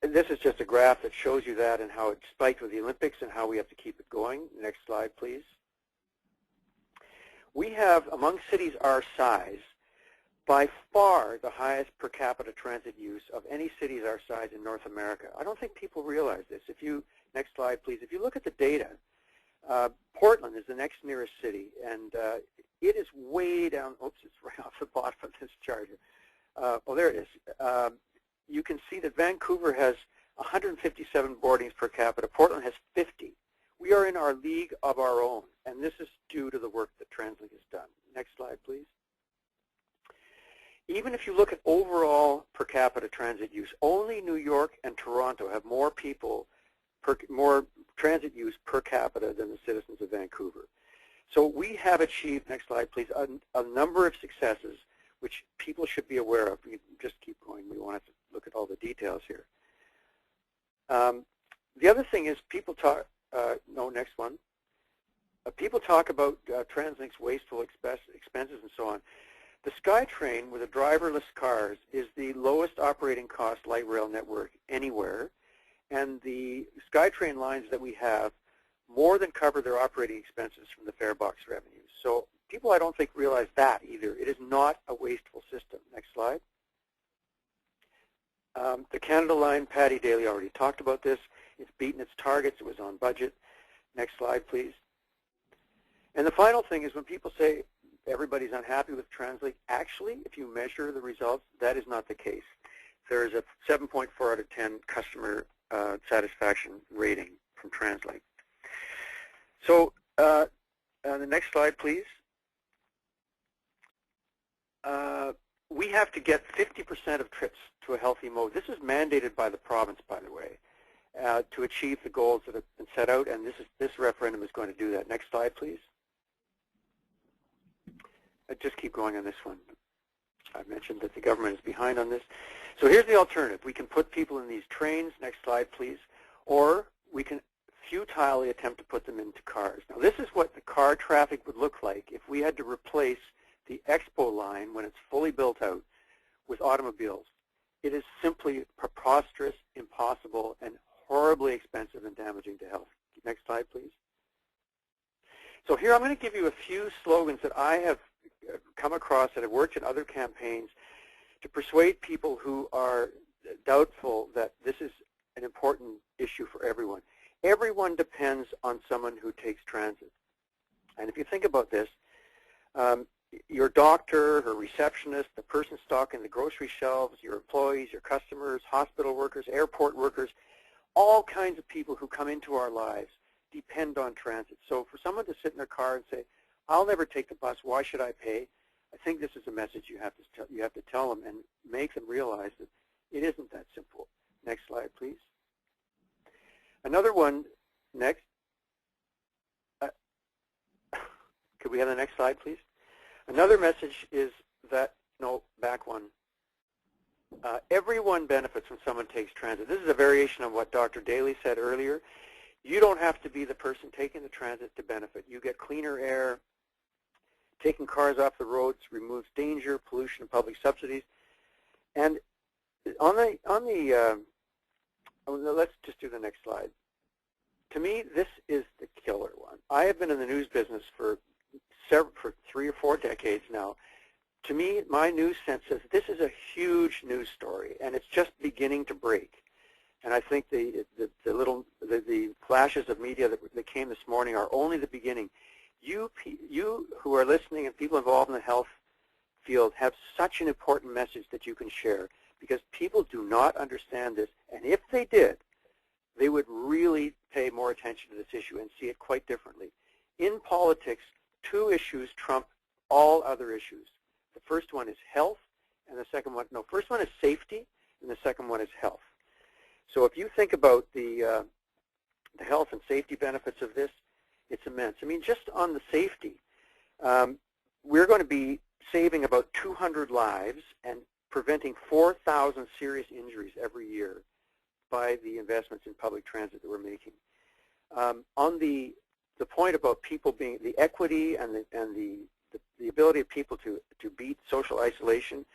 This is just a graph that shows you that and how it spiked with the Olympics and how we have to keep it going. Next slide, please. We have, among cities our size, by far the highest per capita transit use of any cities our size in North America. I don't think people realize this. Next slide, please. If you look at the data, Portland is the next nearest city, and it is way down. Oops, it's right off the bottom of this chart here. Oh, there it is. You can see that Vancouver has 157 boardings per capita. Portland has 50. We are in our league of our own, and this is due to the work that TransLink has done. Next slide, please. Even if you look at overall per capita transit use, only New York and Toronto have more people, more transit use per capita than the citizens of Vancouver. So we have achieved, next slide please, a number of successes which people should be aware of. We can just keep going. We won't have to look at all the details here. The other thing is people talk, no, next one. people talk about TransLink's wasteful expenses and so on. The SkyTrain with the driverless cars is the lowest operating cost light rail network anywhere, and the SkyTrain lines that we have more than cover their operating expenses from the fare box revenues. So people, I don't think, realize that either. It is not a wasteful system. Next slide. The Canada line, Patty Daly already talked about this. It's beaten its targets. It was on budget. Next slide, please. And the final thing is when people say everybody's unhappy with TransLink, actually, if you measure the results, that is not the case. There is a 7.4 out of 10 customer satisfaction rating from TransLink. So the next slide, please. We have to get 50% of trips to a healthy mode. This is mandated by the province, by the way, to achieve the goals that have been set out, and this referendum is going to do that. Next slide, please. Just keep going on this one. I mentioned that the government is behind on this. So here's the alternative. We can put people in these trains. Next slide, please. Or we can futilely attempt to put them into cars. Now, this is what the car traffic would look like if we had to replace the Expo line when it's fully built out with automobiles. It is simply preposterous, impossible, and horribly expensive and damaging to health. Next slide, please. So here I'm going to give you a few slogans that I have come across that have worked in other campaigns to persuade people who are doubtful that this is an important issue for everyone. Everyone depends on someone who takes transit. And if you think about this, your doctor, her receptionist, the person stocking the grocery shelves, your employees, your customers, hospital workers, airport workers, all kinds of people who come into our lives depend on transit. So for someone to sit in their car and say, I'll never take the bus, why should I pay? I think this is a message you have to tell them and make them realize that it isn't that simple. Next slide, please. Another one, next. Could we have the next slide, please? Another message is that, no, back one. Everyone benefits when someone takes transit. This is a variation on what Dr. Daly said earlier. You don't have to be the person taking the transit to benefit. You get cleaner air. Taking cars off the roads removes danger, pollution, and public subsidies. And let's just do the next slide. To me, this is the killer one. I have been in the news business for 3 or 4 decades now. To me, my news sense says this is a huge news story, and it's just beginning to break. And I think the flashes of media that came this morning are only the beginning. You who are listening and people involved in the health field have such an important message that you can share, because people do not understand this, and if they did, they would really pay more attention to this issue and see it quite differently. In politics, 2 issues trump all other issues. The first one is health, and the second one, no, first one is safety, and the second one is health. So if you think about the health and safety benefits of this, it's immense. I mean, just on the safety, we're going to be saving about 200 lives and preventing 4,000 serious injuries every year by the investments in public transit that we're making. On the point about people being, the equity and the ability of people to beat social isolation,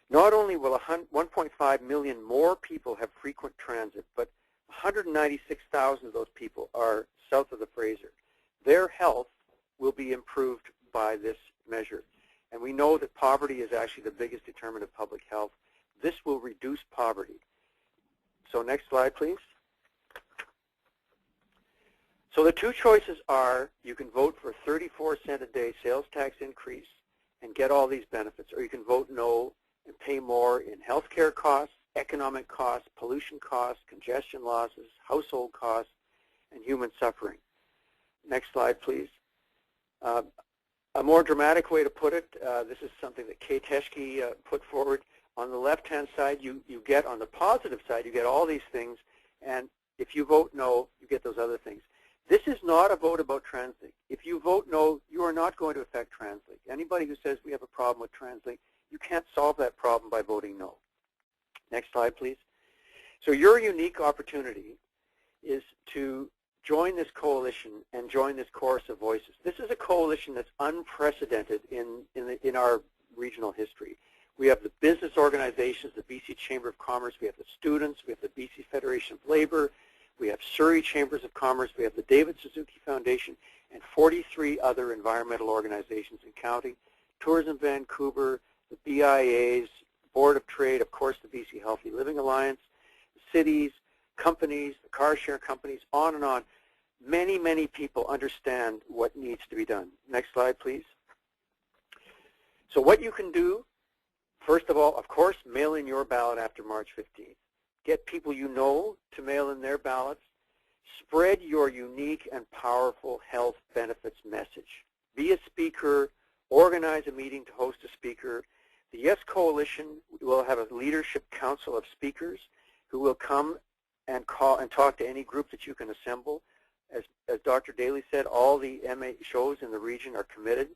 not only will 1.5 million more people have frequent transit, but 196,000 of those people are south of the Fraser. Their health will be improved by this measure. And we know that poverty is actually the biggest determinant of public health. This will reduce poverty. So next slide, please. So the 2 choices are, you can vote for a 34-cent a day sales tax increase and get all these benefits, or you can vote no and pay more in health care costs, economic costs, pollution costs, congestion losses, household costs, and human suffering. Next slide, please. A more dramatic way to put it, this is something that Kay Teschke put forward. On the left-hand side, you get, on the positive side, you get all these things, and if you vote no, you get those other things. This is not a vote about TransLink. If you vote no, you are not going to affect TransLink. Anybody who says we have a problem with TransLink, you can't solve that problem by voting no. Next slide, please. So your unique opportunity is to join this coalition and join this chorus of voices. This is a coalition that's unprecedented in our regional history. We have the business organizations, the BC Chamber of Commerce, we have the students, we have the BC Federation of Labor, we have Surrey Chambers of Commerce, we have the David Suzuki Foundation, and 43 other environmental organizations and counting, Tourism Vancouver, the BIAs, Board of Trade, of course the BC Healthy Living Alliance, cities, companies, the car share companies, on and on. Many, many people understand what needs to be done. Next slide, please. So what you can do, first of all, of course, mail in your ballot after March 15th. Get people you know to mail in their ballots. Spread your unique and powerful health benefits message. Be a speaker. Organize a meeting to host a speaker. The Yes Coalition will have a leadership council of speakers who will come and call and talk to any group that you can assemble. As Dr. Daly said, all the MA shows in the region are committed.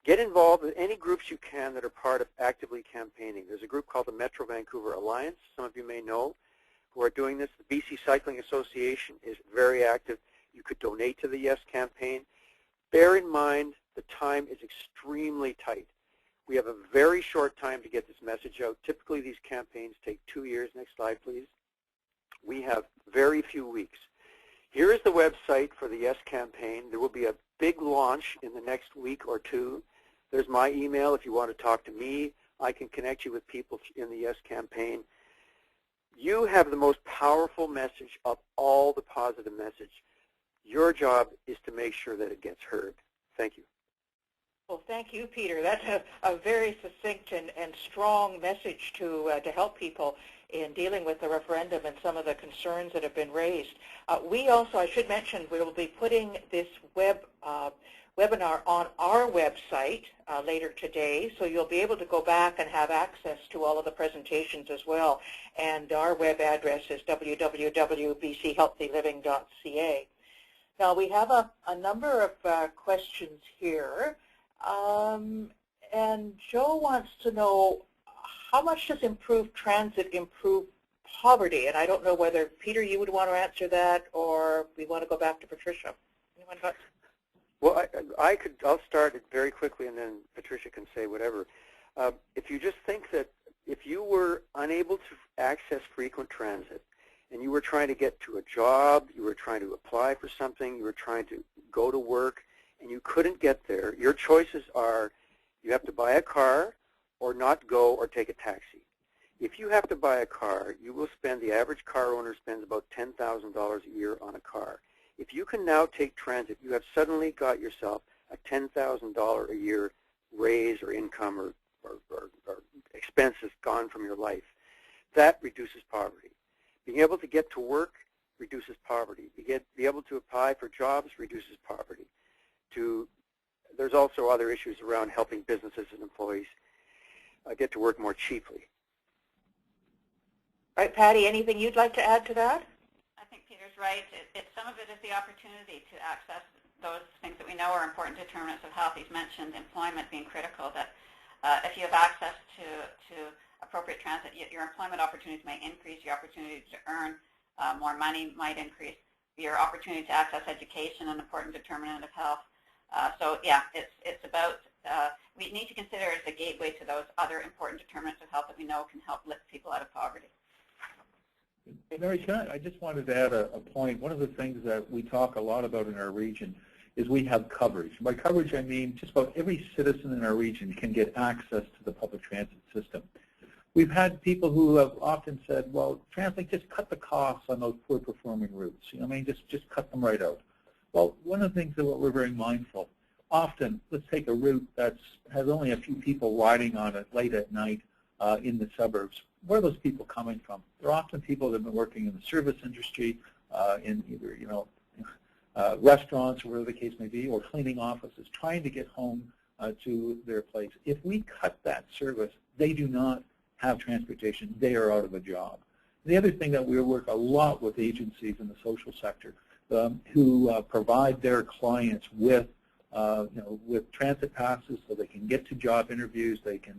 Get involved with any groups you can that are part of actively campaigning. There's a group called the Metro Vancouver Alliance, some of you may know, who are doing this. The BC Cycling Association is very active. You could donate to the Yes campaign. Bear in mind the time is extremely tight. We have a very short time to get this message out. Typically these campaigns take 2 years. Next slide, please. We have very few weeks. Here is the website for the Yes campaign. There will be a big launch in the next week or two. There's my email if you want to talk to me. I can connect you with people in the Yes campaign. You have the most powerful message of all the positive message. Your job is to make sure that it gets heard. Thank you. Well, thank you, Peter. That's a very succinct and strong message to help people in dealing with the referendum and some of the concerns that have been raised. We also, I should mention, we will be putting this webinar on our website later today, so you'll be able to go back and have access to all of the presentations as well. And our web address is www.bchealthyliving.ca. Now, we have a number of questions here. And Joe wants to know, how much does improved transit improve poverty? And I don't know whether, Peter, you would want to answer that, or we want to go back to Patricia. Anyone got? Well, I'll start it very quickly, and then Patricia can say whatever. If you just think that if you were unable to access frequent transit, and you were trying to get to a job, you were trying to apply for something, you were trying to go to work, and you couldn't get there, your choices are you have to buy a car or not go or take a taxi. If you have to buy a car, you will spend, the average car owner spends about $10,000 a year on a car. If you can now take transit, you have suddenly got yourself a $10,000 a year raise or income or expenses gone from your life. That reduces poverty. Being able to get to work reduces poverty. Be able to apply for jobs reduces poverty. There's also other issues around helping businesses and employees get to work more cheaply. All right, Patty, anything you'd like to add to that? I think Peter's right. Some of it is the opportunity to access those things that we know are important determinants of health. He's mentioned employment being critical, that if you have access to appropriate transit, your employment opportunities may increase, your opportunity to earn more money might increase, your opportunity to access education, an important determinant of health. So yeah, it's about, we need to consider it as a gateway to those other important determinants of health that we know can help lift people out of poverty. Mary, I just wanted to add a point. One of the things that we talk a lot about in our region is we have coverage. By coverage, I mean just about every citizen in our region can get access to the public transit system. We've had people who have often said, well, TransLink, just cut the costs on those poor performing routes. You know, I mean, just cut them right out. Well, one of the things that we're very mindful, often, let's take a route that has only a few people riding on it late at night in the suburbs. Where are those people coming from? They're often people that have been working in the service industry, in either, you know, restaurants or whatever the case may be, or cleaning offices, trying to get home to their place. If we cut that service, they do not have transportation. They are out of a job. The other thing that we work a lot with agencies in the social sector who provide their clients with, with transit passes so they can get to job interviews, they can,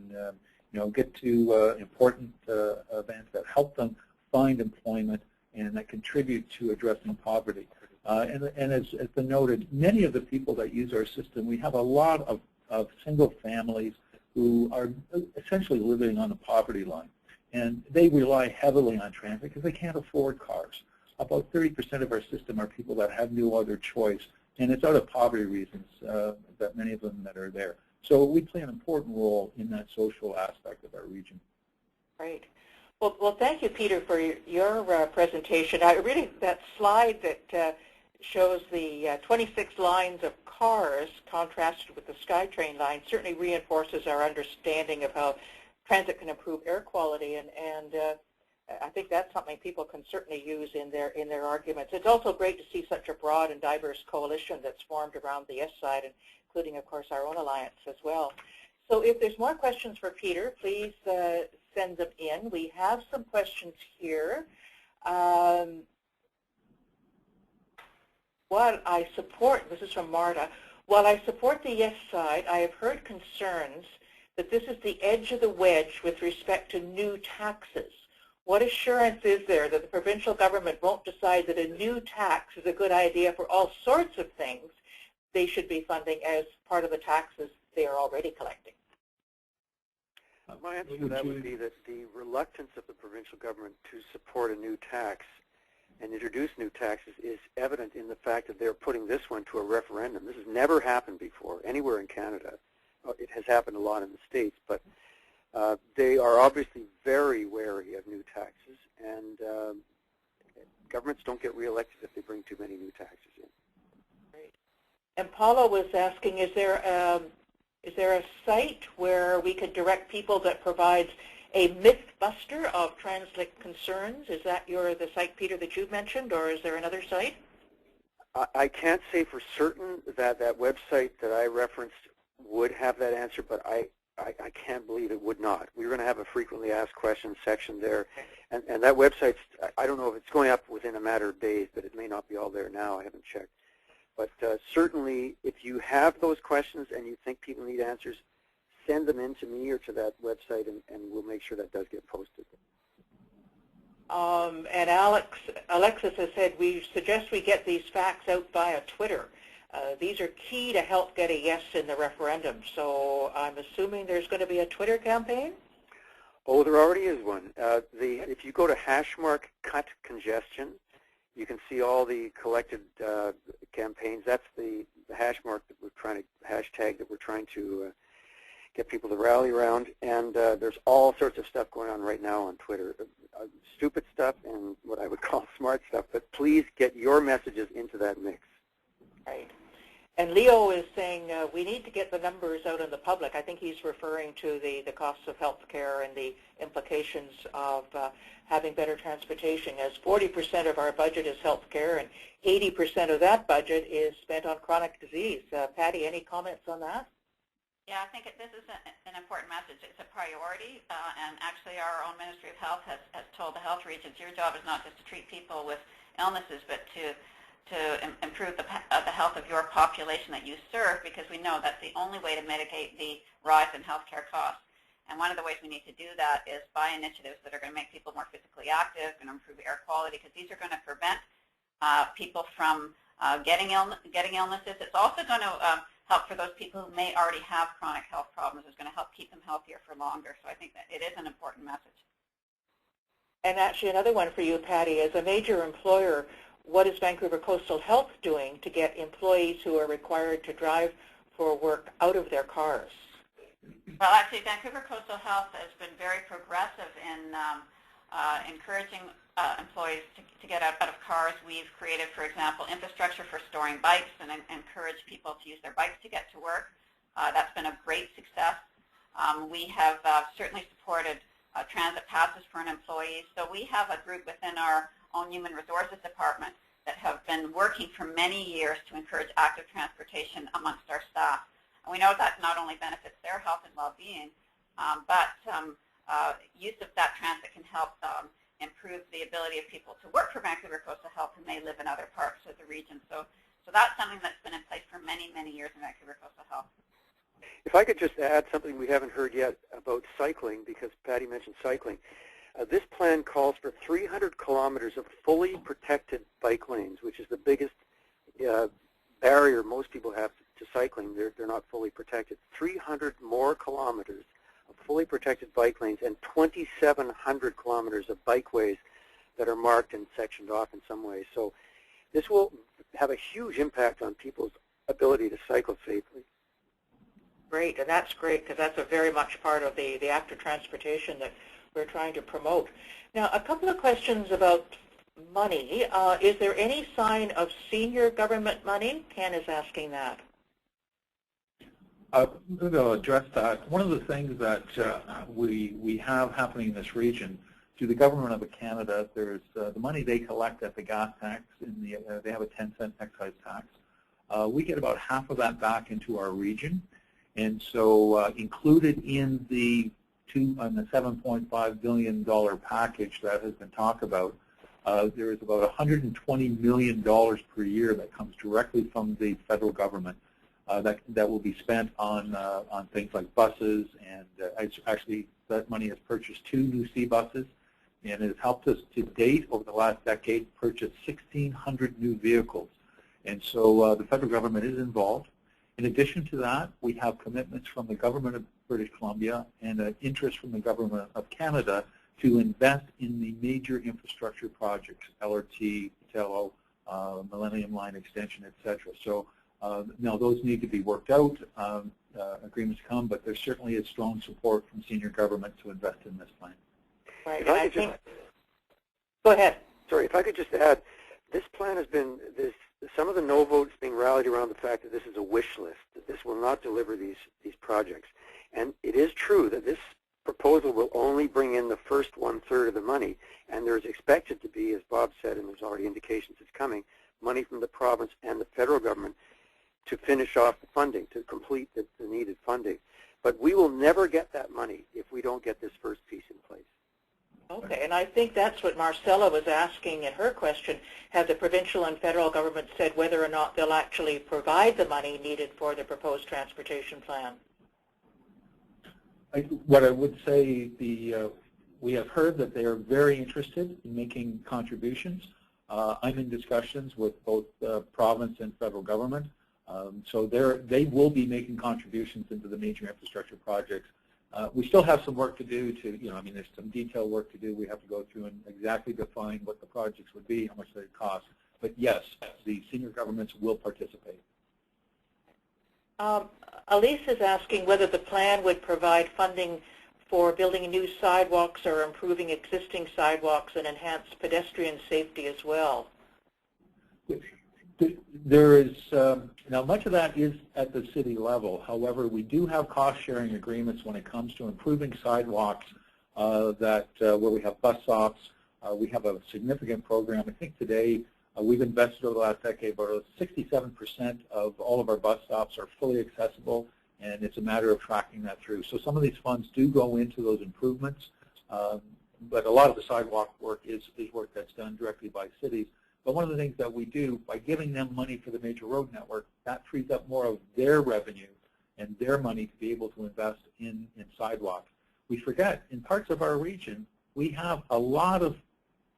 get to important events that help them find employment and that contribute to addressing poverty. And as been noted, many of the people that use our system, we have a lot of single families who are essentially living on the poverty line. And they rely heavily on transit because they can't afford cars. About 30% of our system are people that have no other choice. And it's out of poverty reasons that many of them that are there. So we play an important role in that social aspect of our region. Great. Well, thank you, Peter, for your presentation. That slide that shows the 26 lines of cars contrasted with the SkyTrain line certainly reinforces our understanding of how transit can improve air quality, and I think that's something people can certainly use in their arguments. It's also great to see such a broad and diverse coalition that's formed around the S-side, including, of course, our own alliance as well. So if there's more questions for Peter, please send them in. We have some questions here. While I support, this is from Marta, while I support the yes side, I have heard concerns that this is the edge of the wedge with respect to new taxes. What assurance is there that the provincial government won't decide that a new tax is a good idea for all sorts of things they should be funding as part of the taxes they are already collecting? My answer to that would be that the reluctance of the provincial government to support a new tax and introduce new taxes is evident in the fact that they're putting this one to a referendum. This has never happened before anywhere in Canada. It has happened a lot in the States, but they are obviously very wary of new taxes, and governments don't get reelected if they bring too many new taxes in. Great. And Paula was asking, is there a site where we could direct people that provides a myth buster of transit concerns? Is that the site, Peter, that you mentioned, or is there another site? I can't say for certain that that website that I referenced would have that answer, but I can't believe it would not. We're going to have a frequently asked questions section there, and that website, I don't know if it's going up within a matter of days, but it may not be all there now. I haven't checked. But certainly, if you have those questions and you think people need answers, send them in to me or to that website, and we'll make sure that does get posted. And Alexis has said, we suggest we get these facts out via Twitter. These are key to help get a yes in the referendum. So I'm assuming there's going to be a Twitter campaign? Oh, there already is one. If you go to #CutCongestion, you can see all the collected campaigns. That's the hashtag that we're trying to get people to rally around. And there's all sorts of stuff going on right now on Twitter. Stupid stuff and what I would call smart stuff. But please get your messages into that mix. Right. And Leo is saying we need to get the numbers out in the public. I think he's referring to the costs of health care and the implications of having better transportation, as 40% of our budget is health care and 80% of that budget is spent on chronic disease. Patty, any comments on that? Yeah, I think this is an important message. It's a priority, and actually our own Ministry of Health has told the health regions, your job is not just to treat people with illnesses, but to improve the health of your population that you serve, because we know that's the only way to mitigate the rise in healthcare costs. And one of the ways we need to do that is by initiatives that are going to make people more physically active and improve air quality, because these are going to prevent people from getting illnesses. It's also going to help for those people who may already have chronic health problems. It's going to help keep them healthier for longer. So I think that it is an important message. And actually another one for you, Patty, as a major employer, what is Vancouver Coastal Health doing to get employees who are required to drive for work out of their cars? Well, actually, Vancouver Coastal Health has been very progressive in encouraging employees to get out of cars. We've created, for example, infrastructure for storing bikes and encourage people to use their bikes to get to work. That's been a great success. We have certainly supported transit passes for an employee. So we have a group within our own Human Resources Department that have been working for many years to encourage active transportation amongst our staff. And we know that not only benefits their health and well-being, but use of that transit can help improve the ability of people to work for Vancouver Coastal Health who may live in other parts of the region. So that's something that's been in place for many, many years in Vancouver Coastal Health. If I could just add something we haven't heard yet about cycling, because Patty mentioned cycling. This plan calls for 300 kilometers of fully protected bike lanes, which is the biggest barrier most people have to cycling. They're not fully protected. 300 more kilometers of fully protected bike lanes and 2,700 kilometers of bikeways that are marked and sectioned off in some way. So this will have a huge impact on people's ability to cycle safely. Great, and that's great because that's a very much part of the active transportation that we're trying to promote. Now, a couple of questions about money. Is there any sign of senior government money? Ken is asking that. Maybe I'll address that. One of the things that we have happening in this region, through the Government of Canada, there's the money they collect at the gas tax. They have a 10-cent excise tax. We get about half of that back into our region. And so included in the $7.5 billion package that has been talked about, there is about $120 million per year that comes directly from the federal government that will be spent on things like buses, and actually that money has purchased 2 new C buses, and it has helped us to date over the last decade purchase 1,600 new vehicles. And so the federal government is involved. In addition to that, we have commitments from the government of British Columbia and an interest from the government of Canada to invest in the major infrastructure projects, LRT, TELO, Millennium Line Extension, etc. So now those need to be worked out, agreements come, but there certainly is strong support from senior government to invest in this plan. Right. If I could just, go ahead. Sorry, if I could just add, this plan has been, some of the no votes being rallied around the fact that this is a wish list, that this will not deliver these projects. And it is true that this proposal will only bring in the first 1/3 of the money, and there's expected to be, as Bob said, and there's already indications it's coming, money from the province and the federal government to finish off the funding, to complete the needed funding. But we will never get that money if we don't get this first piece in place. Okay, and I think that's what Marcella was asking in her question. Have the provincial and federal government said whether or not they'll actually provide the money needed for the proposed transportation plan? What I would say, we have heard that they are very interested in making contributions. I'm in discussions with both province and federal government. So they will be making contributions into the major infrastructure projects. We still have some work to do there's some detailed work to do. We have to go through and exactly define what the projects would be, how much they cost. But yes, the senior governments will participate. Elise is asking whether the plan would provide funding for building new sidewalks or improving existing sidewalks and enhance pedestrian safety as well. There is, now much of that is at the city level. However, we do have cost-sharing agreements when it comes to improving sidewalks where we have bus stops. We have a significant program. I think today we've invested over the last decade, about 67% of all of our bus stops are fully accessible, and it's a matter of tracking that through. So some of these funds do go into those improvements, but a lot of the sidewalk work is work that's done directly by cities. But one of the things that we do, by giving them money for the major road network, that frees up more of their revenue and their money to be able to invest in sidewalks. We forget, in parts of our region, we have a lot of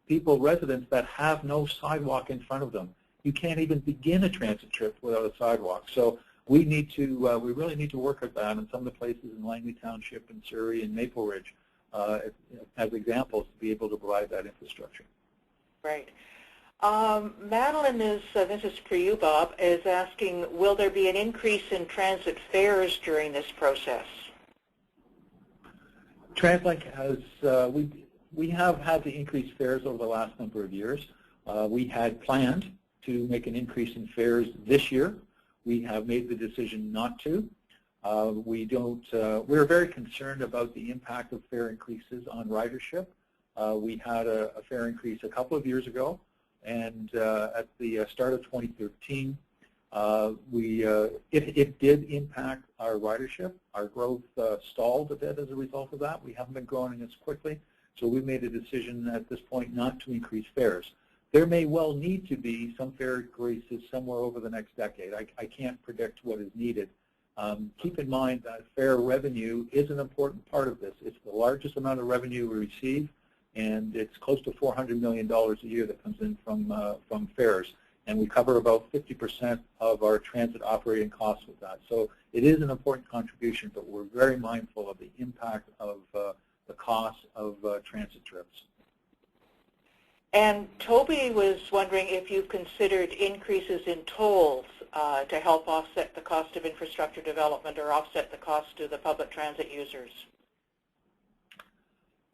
residents that have no sidewalk in front of them. You can't even begin a transit trip without a sidewalk. So we really need to work at that in some of the places in Langley Township and Surrey and Maple Ridge as examples to be able to provide that infrastructure. Right. Madeline this is for you, Bob, is asking, will there be an increase in transit fares during this process? TransLink has, we have had to increase fares over the last number of years. We had planned to make an increase in fares this year. We have made the decision not to. We're very concerned about the impact of fare increases on ridership. We had a fare increase a couple of years ago. And at the start of 2013, it did impact our ridership. Our growth stalled a bit as a result of that. We haven't been growing as quickly, so we made a decision at this point not to increase fares. There may well need to be some fare increases somewhere over the next decade. I can't predict what is needed. Keep in mind that fare revenue is an important part of this. It's the largest amount of revenue we receive, and it's close to $400 million a year that comes in from fares. and we cover about 50% of our transit operating costs with that. So it is an important contribution, but we're very mindful of the impact of the cost of transit trips. And Toby was wondering if you've considered increases in tolls to help offset the cost of infrastructure development or offset the cost to the public transit users.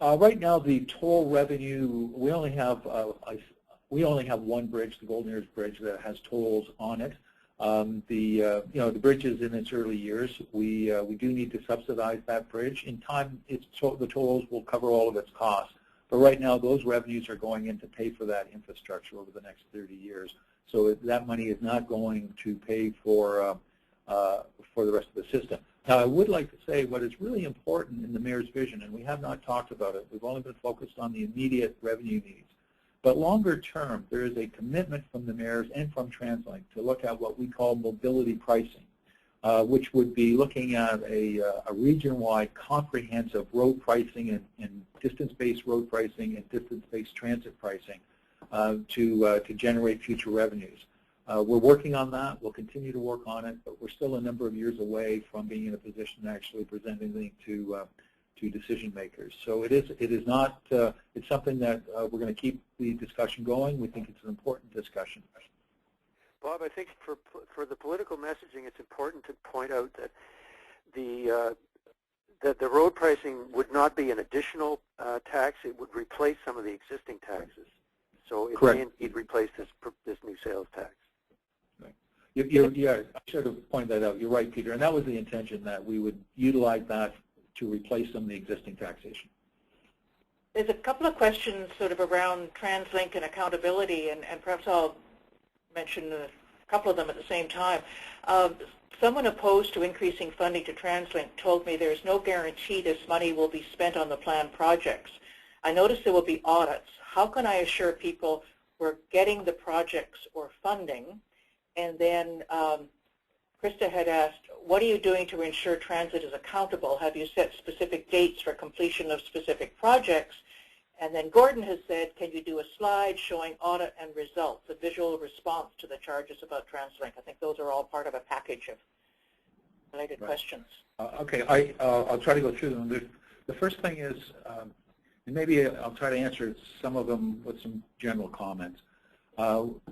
Right now, the toll revenue, we only have one bridge, the Golden Ears Bridge, that has tolls on it. The bridge is in its early years. We do need to subsidize that bridge. In time, the tolls will cover all of its costs. But right now, those revenues are going in to pay for that infrastructure over the next 30 years. So that money is not going to pay for the rest of the system. Now, I would like to say what is really important in the Mayor's vision, and we have not talked about it, we've only been focused on the immediate revenue needs. But longer term, there is a commitment from the mayors and from TransLink to look at what we call mobility pricing, which would be looking at a region-wide comprehensive road pricing and distance-based road pricing and distance-based transit pricing to generate future revenues. We're working on that. We'll continue to work on it, but we're still a number of years away from being in a position to actually present anything to decision makers. So it's something that we're going to keep the discussion going. We think it's an important discussion. Bob, I think for the political messaging, it's important to point out that the road pricing would not be an additional tax. It would replace some of the existing taxes. So it may indeed replace this new sales tax. Yeah, I should have pointed that out. You're right, Peter, and that was the intention, that we would utilize that to replace some of the existing taxation. There's a couple of questions sort of around TransLink and accountability, and perhaps I'll mention a couple of them at the same time. Someone opposed to increasing funding to TransLink told me there's no guarantee this money will be spent on the planned projects. I noticed there will be audits. How can I assure people we're getting the projects or funding? And then Krista had asked, what are you doing to ensure transit is accountable? Have you set specific dates for completion of specific projects? And then Gordon has said, can you do a slide showing audit and results, a visual response to the charges about TransLink? I think those are all part of a package of related questions. Okay, I'll try to go through them. The first thing is, and maybe I'll try to answer some of them with some general comments.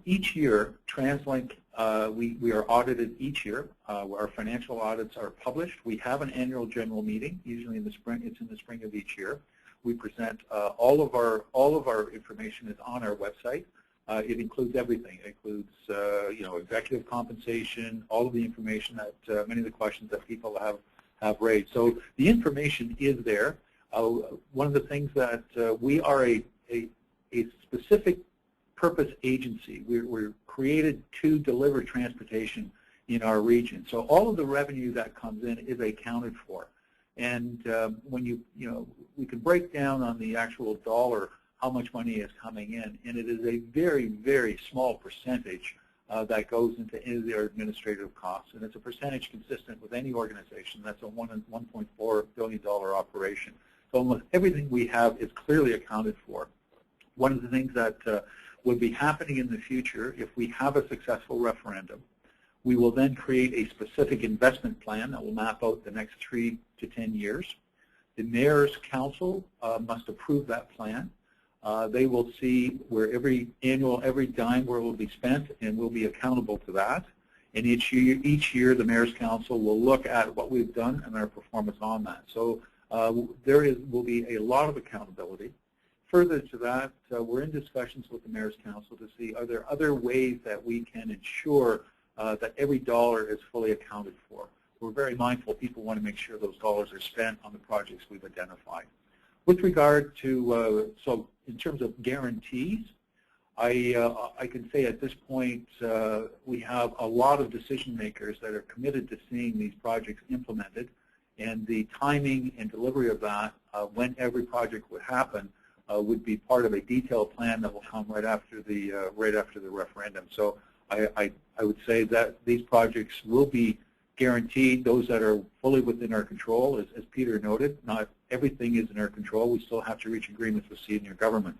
Each year, TransLink, we are audited each year. Our financial audits are published. We have an annual general meeting, usually in the spring. It's in the spring of each year. We present all of our information is on our website. It includes everything. It includes executive compensation, all of the information that many of the questions that people have raised. So the information is there. One of the things that we are a specific purpose agency. We're created to deliver transportation in our region. So all of the revenue that comes in is accounted for. And when we can break down on the actual dollar how much money is coming in, and it is a very, very small percentage that goes into any of their administrative costs. And it's a percentage consistent with any organization. That's a $1.4 billion operation. So almost everything we have is clearly accounted for. One of the things that will be happening in the future, if we have a successful referendum, we will then create a specific investment plan that will map out the next 3 to 10 years. The Mayor's Council must approve that plan. They will see where every dime where it will be spent, and we'll be accountable to that. And each year the Mayor's Council will look at what we've done and our performance on that. So will be a lot of accountability. Further to that, we're in discussions with the Mayor's Council to see are there other ways that we can ensure that every dollar is fully accounted for. We're very mindful people want to make sure those dollars are spent on the projects we've identified. With regard to, so in terms of guarantees, I can say at this point we have a lot of decision makers that are committed to seeing these projects implemented, and the timing and delivery of that, when every project would happen, would be part of a detailed plan that will come right after the referendum. So I would say that these projects will be guaranteed. Those that are fully within our control, as Peter noted, not everything is in our control. We still have to reach agreements with senior government.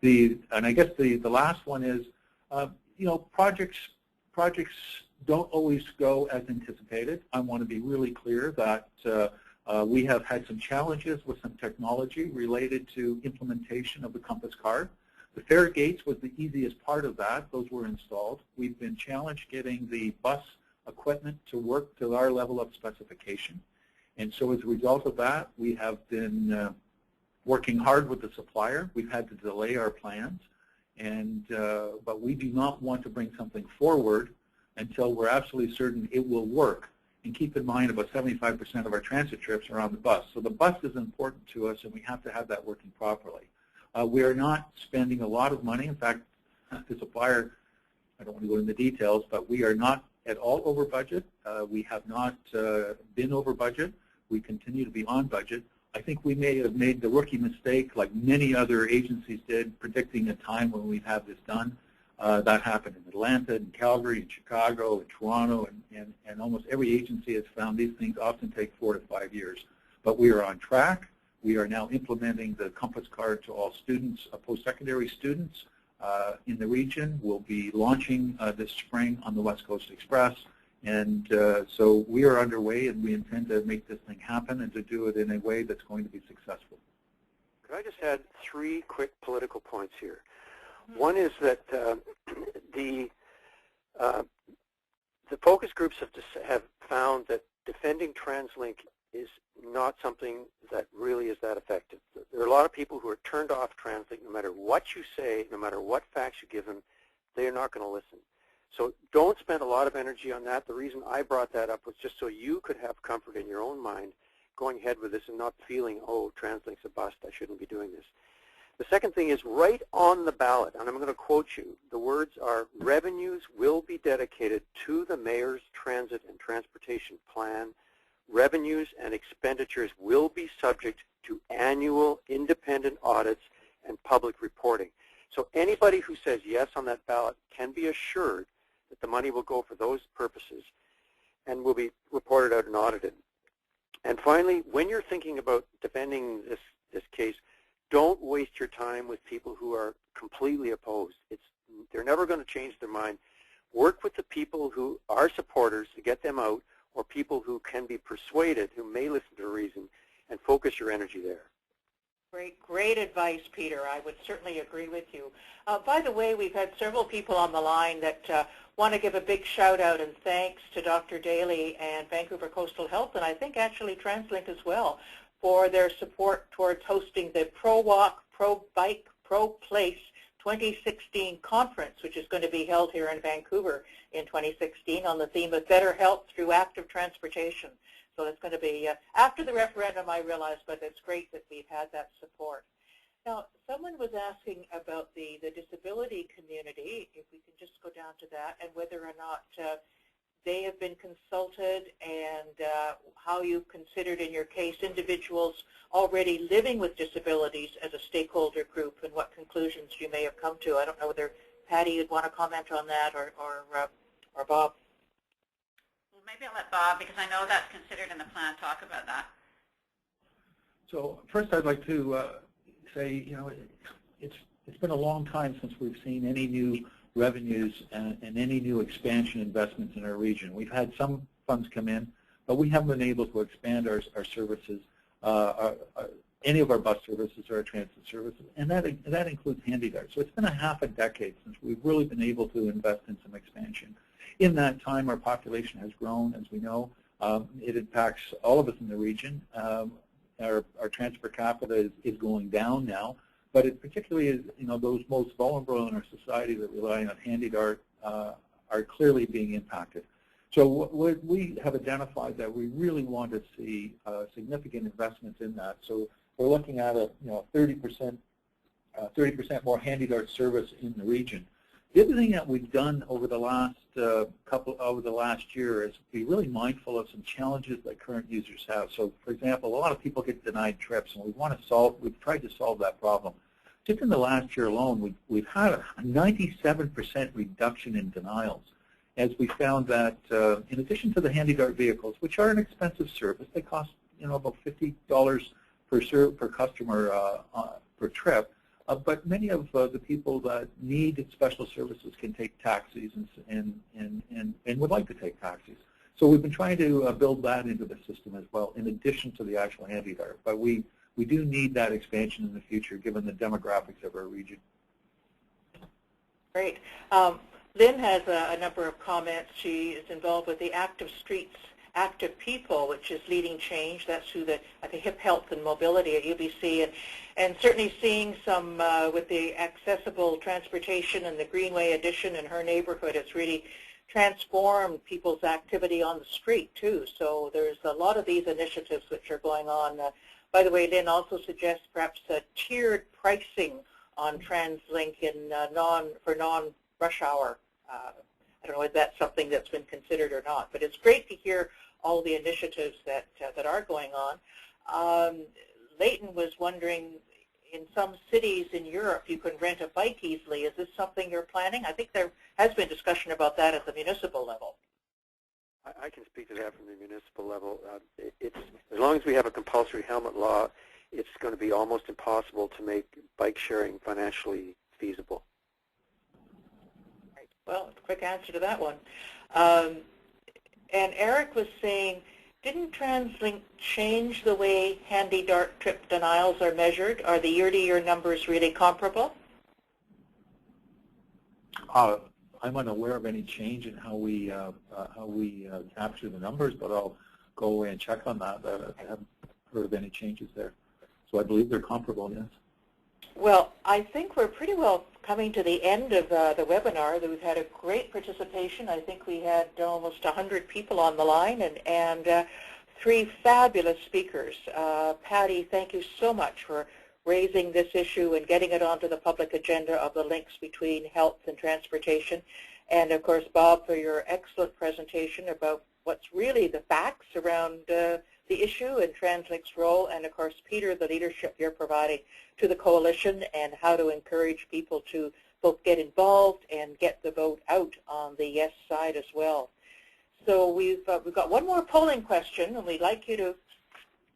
And I guess the last one is, you know, projects don't always go as anticipated. I want to be really clear that we have had some challenges with some technology related to implementation of the Compass card. The fare gates was the easiest part of that. Those were installed. We've been challenged getting the bus equipment to work to our level of specification. And so as a result of that, we have been working hard with the supplier. We've had to delay our plans. But we do not want to bring something forward until we're absolutely certain it will work. And keep in mind, about 75% of our transit trips are on the bus. So the bus is important to us, and we have to have that working properly. We are not spending a lot of money. In fact, the supplier, I don't want to go into details, but we are not at all over budget. We have not been over budget. We continue to be on budget. I think we may have made the rookie mistake, like many other agencies did, predicting a time when we'd have this done. That happened in Atlanta, in Calgary, in Chicago, in Toronto, and almost every agency has found these things often take 4 to 5 years. But we are on track. We are now implementing the Compass card to all students, post-secondary students in the region. We'll be launching this spring on the West Coast Express. And so we are underway, and we intend to make this thing happen and to do it in a way that's going to be successful. Could I just add 3 quick political points here? One is that the focus groups have found that defending TransLink is not something that really is that effective. There are a lot of people who are turned off TransLink. No matter what you say, no matter what facts you give them, they are not going to listen. So don't spend a lot of energy on that. The reason I brought that up was just so you could have comfort in your own mind going ahead with this and not feeling, oh, TransLink's a bust, I shouldn't be doing this. The second thing is right on the ballot, and I'm going to quote you, the words are, revenues will be dedicated to the mayor's transit and transportation plan. Revenues and expenditures will be subject to annual independent audits and public reporting. So anybody who says yes on that ballot can be assured that the money will go for those purposes and will be reported out and audited. And finally, when you're thinking about defending this case, don't waste your time with people who are completely opposed. They're never going to change their mind. Work with the people who are supporters to get them out, or people who can be persuaded, who may listen to reason, and focus your energy there. Great advice, Peter. I would certainly agree with you. By the way, we've had several people on the line that want to give a big shout out and thanks to Dr. Daly and Vancouver Coastal Health, and I think actually TransLink as well, for their support towards hosting the Pro Walk, Pro Bike, Pro Place 2016 conference, which is going to be held here in Vancouver in 2016 on the theme of better health through active transportation. So it's going to be after the referendum, I realized, but it's great that we've had that support. Now, someone was asking about the disability community, if we can just go down to that, and whether or not they have been consulted, and how you've considered in your case individuals already living with disabilities as a stakeholder group, and what conclusions you may have come to. I don't know whether Patty you'd want to comment on that, or Bob. Well, maybe I'll let Bob, because I know that's considered in the plan, talk about that. So first, I'd like to say, you know, it's been a long time since we've seen any new revenues and any new expansion investments in our region. We've had some funds come in, but we haven't been able to expand our services, any of our bus services or our transit services, and that includes HandyDart. So it's been a half a decade since we've really been able to invest in some expansion. In that time, our population has grown, as we know. It impacts all of us in the region. Our transit per capita is going down now. But it particularly is, you know, those most vulnerable in our society that rely on HandyDart are clearly being impacted. So we have identified that we really want to see significant investments in that. So we're looking at a 30% more HandyDart service in the region. The other thing that we've done over the last year is be really mindful of some challenges that current users have. So, for example, a lot of people get denied trips, and we've tried to solve that problem. Just in the last year alone, we've had a 97% reduction in denials, as we found that in addition to the HandyDart vehicles, which are an expensive service, they cost about $50 per customer per trip. but many of the people that need special services can take taxis and would like to take taxis. So we've been trying to build that into the system as well, in addition to the actual handy-dart. But we do need that expansion in the future, given the demographics of our region. Great. Lynn has a number of comments. She is involved with the Active Streets, Active People, which is leading change. That's through the Hip Health and Mobility at UBC, and certainly seeing some with the accessible transportation and the Greenway addition in her neighborhood. It's really transformed people's activity on the street too. So there's a lot of these initiatives which are going on. By the way, Lynn also suggests perhaps tiered pricing on TransLink in for non-rush hour. I don't know if that's something that's been considered or not, but it's great to hear all the initiatives that are going on. Leighton was wondering, in some cities in Europe, you can rent a bike easily. Is this something you're planning? I think there has been discussion about that at the municipal level. I can speak to that from the municipal level. As long as we have a compulsory helmet law, it's going to be almost impossible to make bike sharing financially feasible. Right. Well, quick answer to that one. And Eric was saying, didn't TransLink change the way handy-dart trip denials are measured? Are the year-to-year numbers really comparable? I'm unaware of any change in how we capture the numbers, but I'll go away and check on that. I haven't heard of any changes there. So I believe they're comparable, yes. Well, I think we're pretty well coming to the end of the webinar. We've had a great participation. I think we had almost 100 people on the line and 3 fabulous speakers. Patty, thank you so much for raising this issue and getting it onto the public agenda of the links between health and transportation. And of course, Bob, for your excellent presentation about what's really the facts around the issue and TransLink's role, and of course, Peter, the leadership you're providing to the coalition and how to encourage people to both get involved and get the vote out on the yes side as well. So we've got one more polling question, and we'd like you to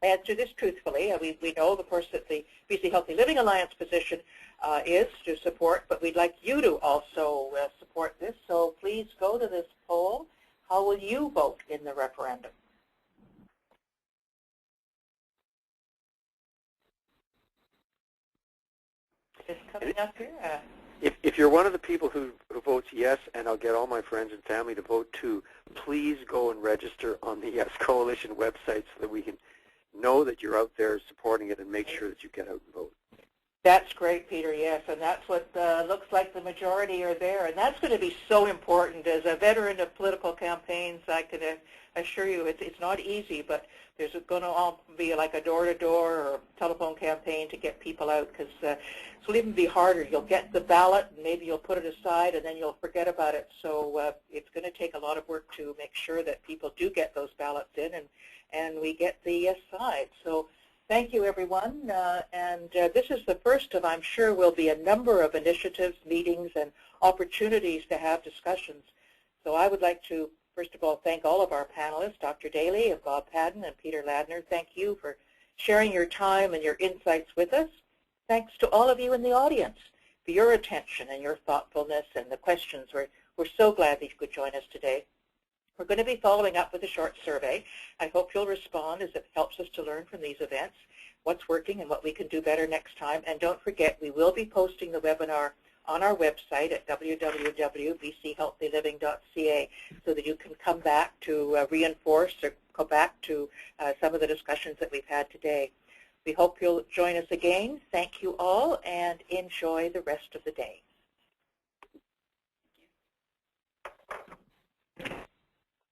answer this truthfully. We know, of course, that the BC Healthy Living Alliance position is to support, but we'd like you to also support this. So please go to this poll. How will you vote in the referendum? It's coming up here. If you're one of the people who votes yes, and I'll get all my friends and family to vote too, please go and register on the Yes Coalition website so that we can know that you're out there supporting it and make sure that you get out and vote. That's great, Peter, yes, and that's what looks like the majority are there, and that's going to be so important. As a veteran of political campaigns, I can assure you it's not easy, but there's going to all be like a door-to-door or telephone campaign to get people out, because it'll even be harder. You'll get the ballot, and maybe you'll put it aside, and then you'll forget about it. So it's going to take a lot of work to make sure that people do get those ballots in, and we get the yes side. So thank you, everyone. And this is the first of, I'm sure, will be a number of initiatives, meetings, and opportunities to have discussions. So I would like to, first of all, thank all of our panelists, Dr. Daly and Bob Padden and Peter Ladner. Thank you for sharing your time and your insights with us. Thanks to all of you in the audience for your attention and your thoughtfulness and the questions. We're so glad that you could join us today. We're going to be following up with a short survey. I hope you'll respond, as it helps us to learn from these events what's working and what we can do better next time. And don't forget, we will be posting the webinar on our website at www.bchealthyliving.ca so that you can come back to reinforce or go back to some of the discussions that we've had today. We hope you'll join us again. Thank you all, and enjoy the rest of the day.